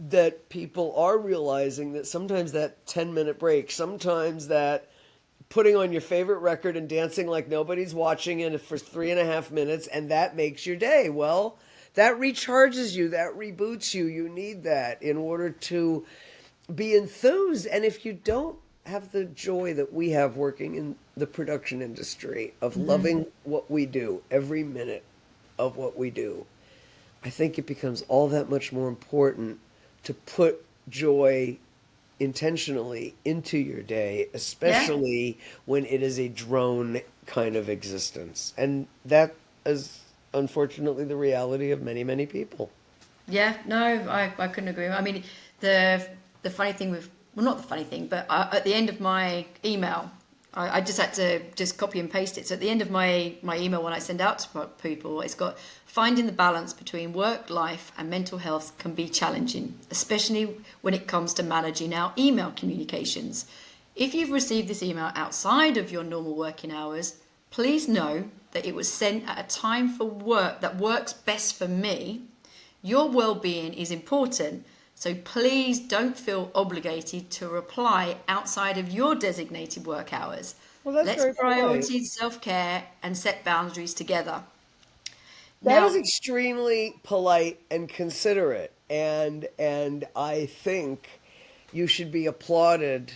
that people are realizing that sometimes that 10-minute break, sometimes that putting on your favorite record and dancing like nobody's watching it for 3.5 minutes, and that makes your day. Well, that recharges you, that reboots you. You need that in order to be enthused. And if you don't have the joy that we have working in the production industry of loving what we do, every minute of what we do, I think it becomes all that much more important to put joy intentionally into your day, Yeah. especially when it is a drone kind of existence. And that is unfortunately the reality of many, many people. Yeah, no, I couldn't agree more. I mean, the funny thing with, well, not the funny thing, but at the end of my email, I just had to just copy and paste it. So at the end of my email, when I send out to people, it's got, finding the balance between work life and mental health can be challenging, especially when it comes to managing our email communications. If you've received this email outside of your normal working hours, please know that it was sent at a time for work that works best for me. Your well-being is important, so please don't feel obligated to reply outside of your designated work hours. Well, that's Let's very polite. prioritize self-care and set boundaries together. That is Now, extremely polite and considerate, and I think you should be applauded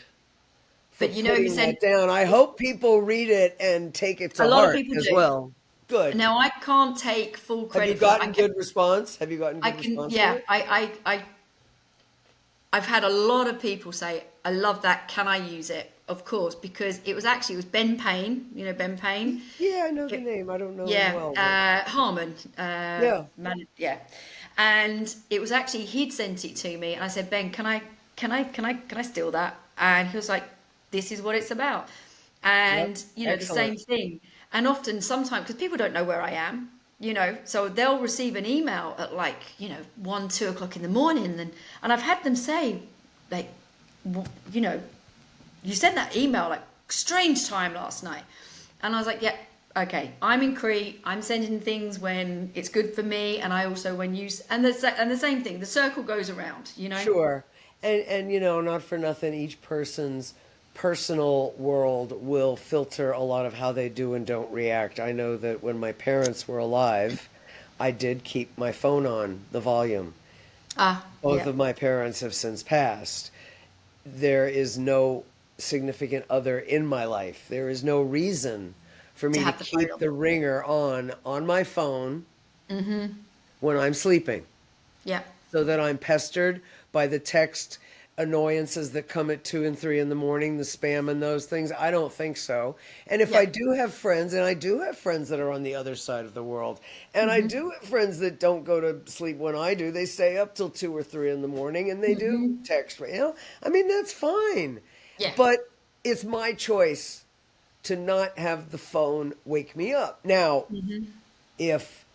for but you know, you putting said that down. I hope people read it and take it a to lot of heart people as do. well. Good. Now, I can't take full Have you credit for that. gotten good response? Have you gotten I good can, response to yeah, it? I've had a lot of people say, I love that, can I use it? Of course, because it was Ben Payne, you know Ben Payne? Yeah, I know the It- name. I don't know him yeah, well, but Harmon, yeah. yeah. And it was actually, he'd sent it to me, and I said, Ben, can I can I steal that? And he was like, this is what it's about. Yep. And, the same Excellent. thing. And often, sometimes, because people don't know where I am, so they'll receive an email at like, 1, 2 o'clock in the morning. And I've had them say, like, you know, you sent that email like strange time last night. And I was like, yeah, okay, I'm in Crete. I'm sending things when it's good for me. And I also, and the same thing, the circle goes around. Sure. And not for nothing, each person's personal world will filter a lot of how they do and don't react. I know that when my parents were alive, I did keep my phone on the volume. Both Yeah, of my parents have since passed. There is no significant other in my life. There is no reason for to me to have the phone keep on. the ringer on my phone when I'm sleeping, Yeah. so that I'm pestered by the text annoyances that come at 2 and 3 in the morning, the spam and those things. I don't think so. And if Yeah. I do have friends, and I do have friends that are on the other side of the world, and I do have friends that don't go to sleep when I do, they stay up till 2 or 3 in the morning and they do text me. I mean, that's fine. Yeah. But it's my choice to not have the phone wake me up. Now, if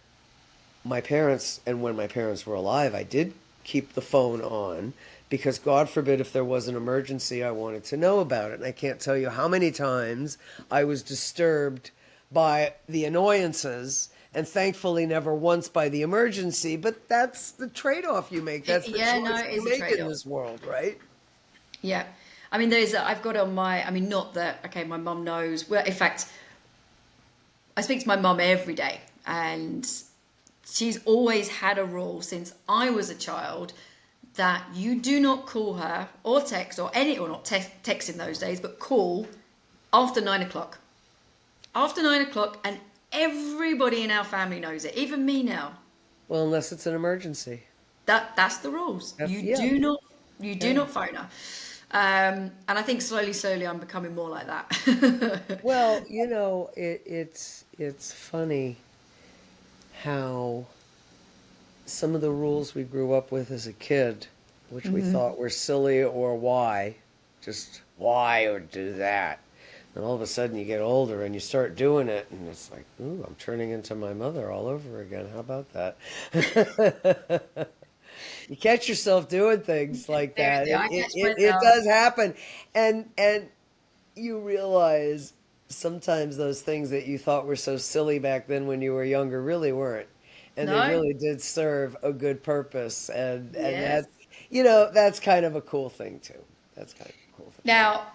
my parents, and when my parents were alive, I did keep the phone on because God forbid if there was an emergency, I wanted to know about it. And I can't tell you how many times I was disturbed by the annoyances and thankfully never once by the emergency. But that's the trade-off you make. That's the Yeah, no, choice it you is a make in trade-off. this world, right? Yeah. I mean, I've got on my, I mean, not that, okay, my mum knows. Well, in fact, I speak to my mum every day, and she's always had a rule since I was a child that you do not call her or text or not text in those days, but call after 9 o'clock. After 9 o'clock, and everybody in our family knows it, even me now. Well, unless it's an emergency. That's the rules. That's, You yeah, do not you do yeah. not phone her. And I think slowly I'm becoming more like that. Well, it's funny how some of the rules we grew up with as a kid, which we thought were silly or just why would do that? And all of a sudden you get older and you start doing it, and it's like, ooh, I'm turning into my mother all over again. How about that? You catch yourself doing things like that. Seriously, It I it, catch it, it myself. does happen. And you realize sometimes those things that you thought were so silly back then when you were younger really weren't. And they No? really did serve a good purpose. And Yes. that's kind of a cool thing too. That's kind of a cool thing. Now,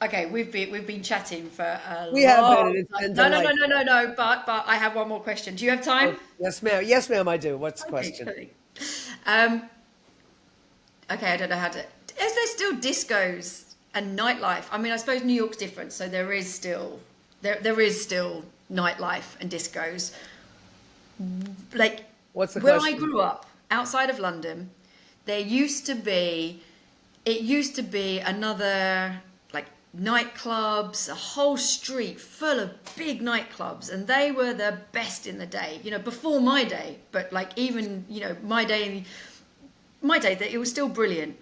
okay, we've been chatting for a We have been, and long it's time. been No, delightful. no. But I have one more question. Do you have time? Oh, yes, ma'am. Yes, ma'am, I do. What's the Okay, question? cool. Um, okay, I don't know how to. Is there still discos and nightlife? I mean, I suppose New York's different, so there is still nightlife and discos. Like What's the where I question? grew up, outside of London, it used to be another like nightclubs, a whole street full of big nightclubs, and they were the best in the day. Before my day, but like even my day, that it was still brilliant.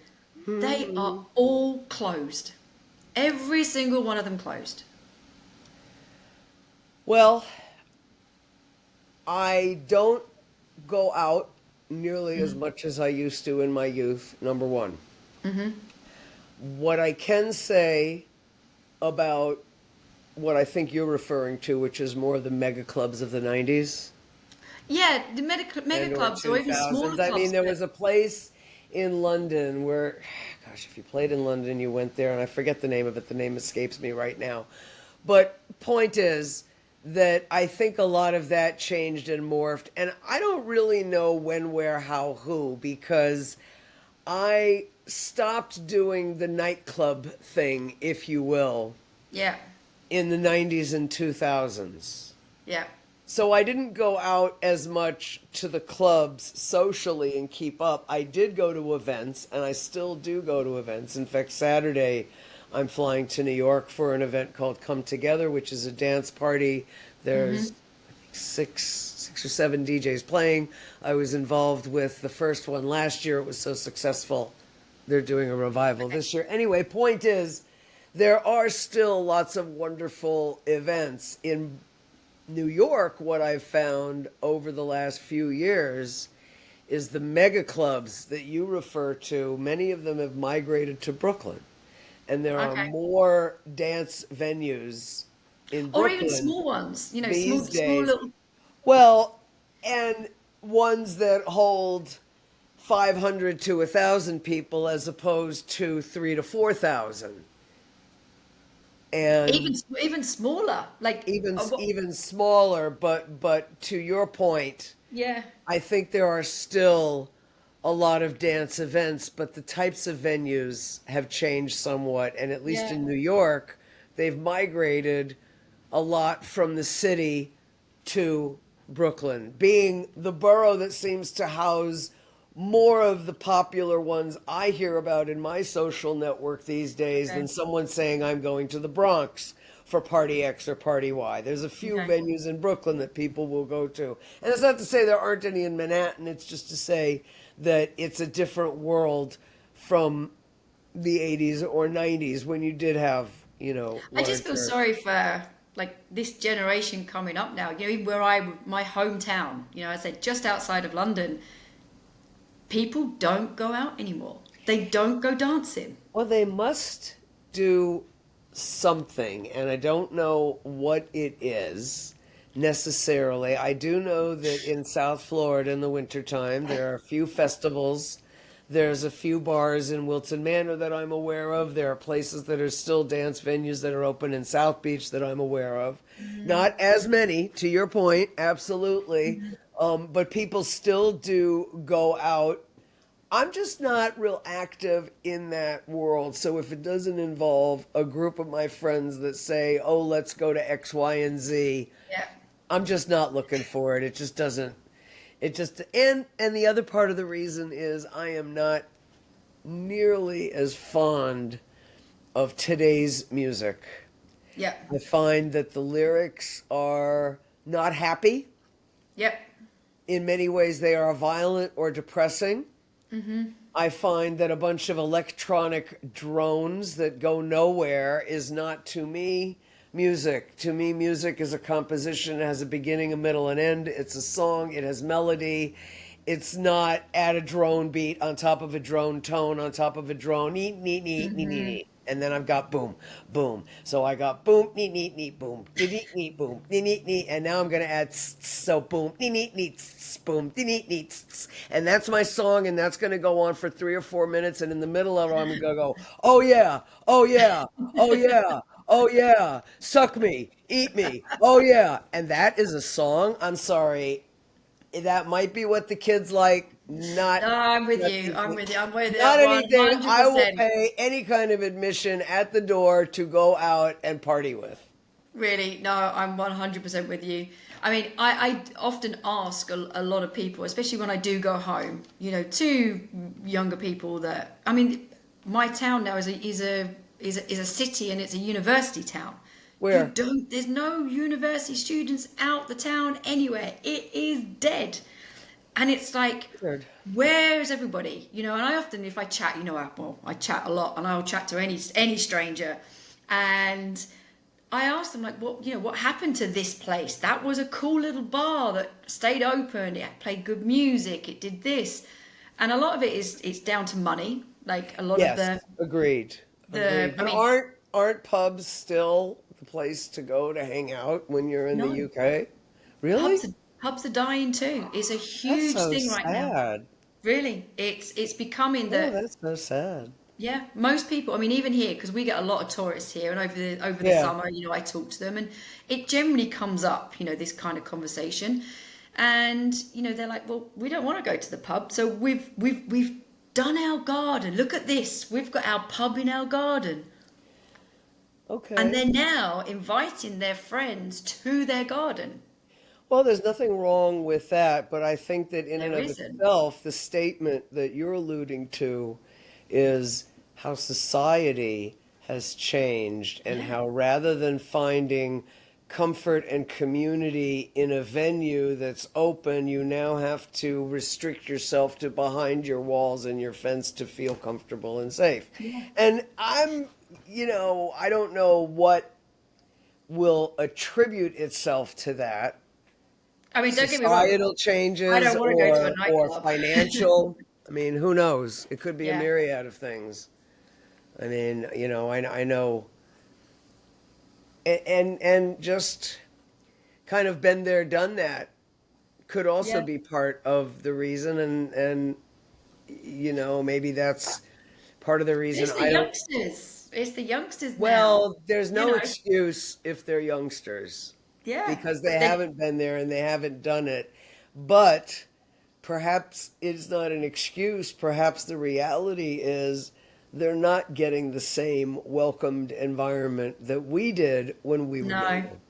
They are all closed. Every single one of them closed. Well, I don't go out nearly as much as I used to in my youth, number one. What I can say about what I think you're referring to, which is more the mega clubs of the 90s Yeah, the mega and or clubs or even smaller 2000s. I mean, clubs. there was a place in London where, gosh, if you played in London, you went there, and I forget the name of it. The name escapes me right now. But point is that I think a lot of that changed and morphed, and I don't really know when, where, how, who, because I stopped doing the nightclub thing, if you will, Yeah, in the 90s and 2000s. yeah. So I didn't go out as much to the clubs socially and keep up. I did go to events, and I still do go to events. In fact, Saturday, I'm flying to New York for an event called Come Together, which is a dance party. There's I think six or seven DJs playing. I was involved with the first one last year. It was so successful. they're doing a revival this year. Anyway, point is, there are still lots of wonderful events in New York. What I've found over the last few years is the mega clubs that you refer to. Many of them have migrated to Brooklyn, and there are Okay. more dance venues in Or even Brooklyn small ones, you know, these small days. little. Well, and ones that hold 500 to 1,000 people as opposed to 3 to 4,000. And Even smaller, like even smaller, but to your point, yeah, I think there are still a lot of dance events, but the types of venues have changed somewhat. And at least yeah, in New York, they've migrated a lot from the city to Brooklyn, being the borough that seems to house more of the popular ones I hear about in my social network these days okay, than someone saying I'm going to the Bronx for party X or party Y. There's a few okay. venues in Brooklyn that people will go to. And it's not to say there aren't any in Manhattan, it's just to say that it's a different world from the 80s or 90s when you did have, I one or just feel two. sorry for like this generation coming up now. You know, even my hometown, you know, I said just outside of London, people don't go out anymore. They don't go dancing. Well, they must do something, and I don't know what it is necessarily. I do know that in South Florida in the wintertime, there are a few festivals. There's a few bars in Wilton Manor that I'm aware of. There are places that are still dance venues that are open in South Beach that I'm aware of. Not as many, to your point, absolutely. But people still do go out. I'm just not real active in that world. So if it doesn't involve a group of my friends that say, oh, let's go to X, Y, and Z, Yeah. I'm just not looking for it. It just doesn't. It just and the other part of the reason is I am not nearly as fond of today's music. Yeah. I find that the lyrics are not happy. Yep. In many ways, they are violent or depressing. I find that a bunch of electronic drones that go nowhere is not, to me, music. To me, music is a composition. It has a beginning, a middle, and end. It's a song. It has melody. It's not add a drone beat on top of a drone tone on top of a drone. Neat, neat, neat, neat, neat, neat. And then I've got boom, boom. So I got boom, neat, neat, neat, boom, neat, neat, neat, boom, neat, neat, neat. And now I'm going to add so boom, neat, neat, neat, boom, neat, neat, neat. And that's my song, and that's going to go on for 3 or 4 minutes. And in the middle of it, I'm going to go, oh yeah, oh yeah, oh yeah. Oh yeah, suck me, eat me. Oh yeah. And that is a song. I'm sorry. That might be what the kids like, not No, I'm with you. I'm anything. with you. I'm with you. Not One anything hundred I will percent. pay any kind of admission at the door to go out and party with. Really, no, I'm 100% with you. I mean, I often ask a lot of people, especially when I do go home, you know, to younger people that, I mean, my town now is a city and it's a university town. Where? There's no university students out the town anywhere. It is dead. And it's like, Weird. where is everybody? You know, and I often, if I chat, I chat a lot and I'll chat to any stranger. And I asked them, like, what happened to this place? That was a cool little bar that stayed open. It played good music. It did this. And a lot of it is, it's down to money. Like a lot of Yes, agreed. Agreed. I But mean, aren't pubs still the place to go to hang out when you're in the no, UK? Really? pubs are dying too. It's a That's huge so thing right now. sad. Really, it's becoming Oh, that. that's so sad. Yeah, most people. I mean, even here, because we get a lot of tourists here, and over the Yeah. summer, you know, I talk to them, and it generally comes up, you know, this kind of conversation, and you know, they're like, well, we don't want to go to the pub, so we've done our garden. Look at this, we've got our pub in our garden, and Okay. they're now inviting their friends to their garden. Well, there's nothing wrong with that, but I think that in and There of isn't. itself, the statement that you're alluding to is how society has changed and Yeah. how rather than finding comfort and community in a venue that's open, you now have to restrict yourself to behind your walls and your fence to feel comfortable and safe. And I don't know what will attribute itself to that. I mean, don't get me wrong. Societal I changes don't want to go to a or nightclub. financial. I mean, who knows? It could be a Yeah. myriad of things. I mean, I know, and just kind of been there, done that could also Yeah. be part of the reason, and maybe that's part of the reason It's the I don't. youngsters. It's the youngsters now. Well, there's You no know. excuse if they're youngsters Yeah. because they But then, haven't been there and they haven't done it. But perhaps it's not an excuse. Perhaps the reality is they're not getting the same welcomed environment that we did when we were no, young.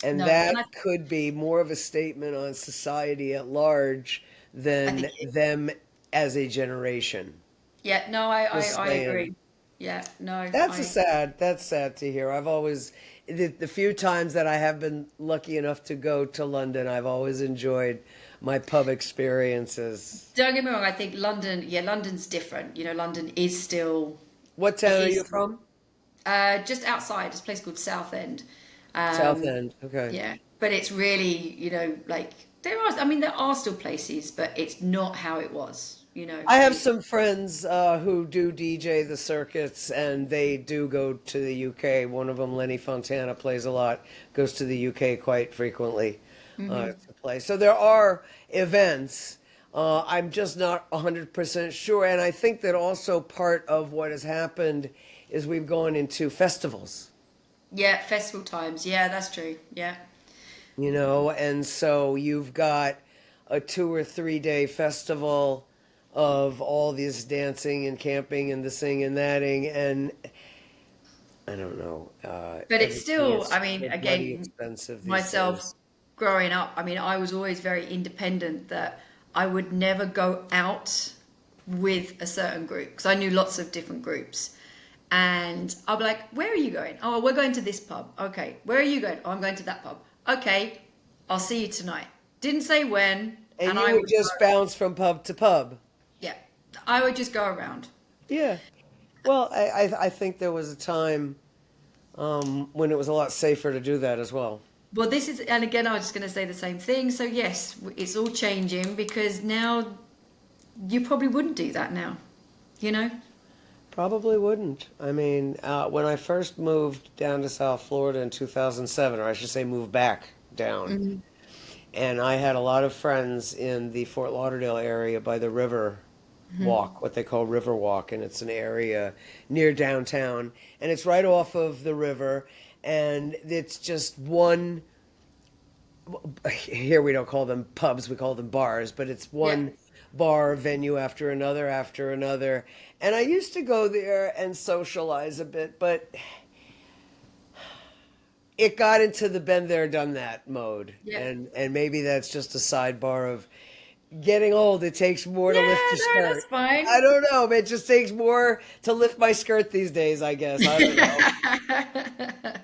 And no. that And could be more of a statement on society at large I than think them as a generation. yeah, no, I Just agree. saying. Yeah, no, That's sad to hear. I've always, the few times that I have been lucky enough to go to London, I've always enjoyed my pub experiences. don't get me wrong. I think London, yeah, London's different. London is still, What it town are you is from? just outside. It's a place called Southend. South Um, End. Okay. yeah, but it's really, like there are still places, but it's not how it was. I have some friends who do DJ the circuits, and they do go to the UK. One of them, Lenny Fontana, plays a lot, goes to the UK quite frequently to play. So there are events. I'm just not 100% sure. And I think that also part of what has happened is we've gone into festivals. Yeah, festival times. Yeah, that's true. Yeah. And so you've got a 2 or 3 day festival of all this dancing and camping and this thing and thatting, and I don't know. But it's Everything still, is I mean, so bloody again, expensive these myself days. growing up, I mean, I was always very independent that I would never go out with a certain group because I knew lots of different groups. And I'll be like, where are you going? Oh, we're going to this pub. Okay. Where are you going? Oh, I'm going to that pub. Okay. I'll see you tonight. Didn't say when. And And you I would would just go, bounce from pub to pub. yeah, I would just go around. Yeah. Well, I think there was a time when it was a lot safer to do that as well. Well, this is, and again, I was just going to say the same thing. So yes, it's all changing because now you probably wouldn't do that now, you know? Probably wouldn't. I mean, when I first moved down to South Florida in 2007, or I should say moved back down, and I had a lot of friends in the Fort Lauderdale area by the river walk, what they call river walk, and it's an area near downtown, and it's right off of the river, and it's just one, here we don't call them pubs, we call them bars, but it's Yeah. one bar venue after another. And I used to go there and socialize a bit, but it got into the been there, done that mode. Yeah. And maybe that's just a sidebar of getting old. It takes more to Yeah, lift your no, skirt. that's fine. I don't know. It just takes more to lift my skirt these days, I guess. I don't know.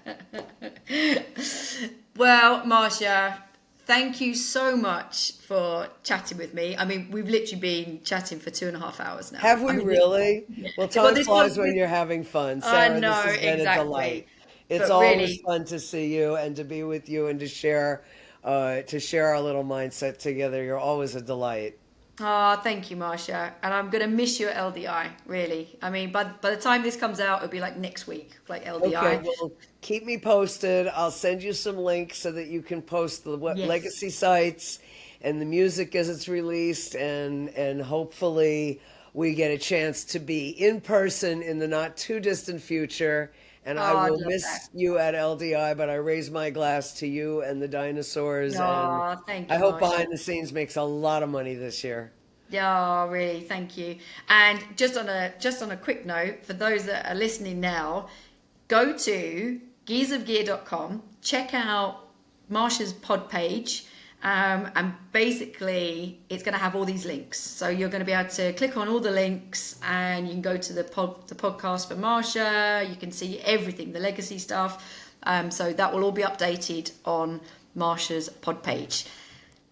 Well, Marsha, thank you so much for chatting with me. I mean, we've literally been chatting for 2.5 hours now. Have I we mean, really? Well, Well, time this flies one- when you're having fun. I Sarah, know, this has been a exactly. delight. It's But always really- fun to see you and to be with you and to share our little mindset together. You're always a delight. Oh, thank you, Marsha. And I'm going to miss you at LDI, really. I mean, by the time this comes out, it'll be like next week, like LDI. Okay, well, keep me posted. I'll send you some links so that you can post the Yes. legacy sites and the music as it's released, and hopefully we get a chance to be in person in the not too distant future. And Oh, I I'd will love miss that. you at LDI, but I raise my glass to you and the dinosaurs. Oh, And thank I you, hope Marsha. behind the scenes makes a lot of money this year. Yeah, really, thank you. And just on a quick note, for those that are listening now, go to gearsofgear.com, check out Marsha's pod page, and basically it's going to have all these links. So you're going to be able to click on all the links, and you can go to the podcast for Marsha. You can see everything, the legacy stuff, So that will all be updated on Marsha's pod page.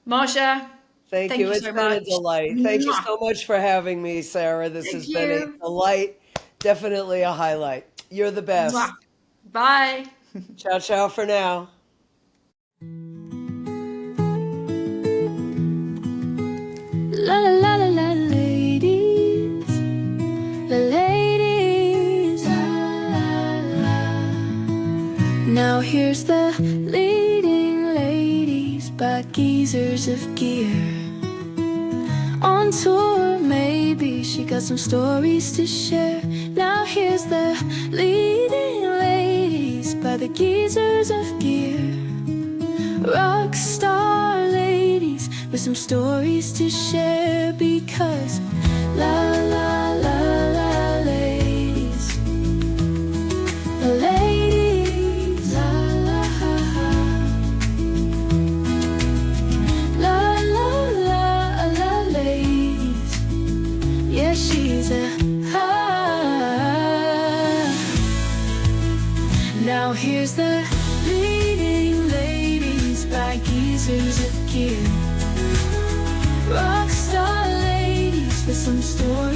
Marsha, Thank you. It's so been a much. delight. Thank you Mwah. so much for having me, Sarah. This Thank has been a you. delight. Definitely a highlight. You're the best. Mwah. Bye. Ciao, ciao for now. La la la la la ladies, the ladies. La la la. Now here's the leading ladies by geezers of gear. On tour, maybe she got some stories to share. Now here's the leading ladies by the geezers of gear. Rock star ladies with some stories to share, because la la la la ladies, the ladies, la la la la la la ladies. Yeah, she's a Now here's the leading ladies by geezers of gear. Rockstar ladies with some stories.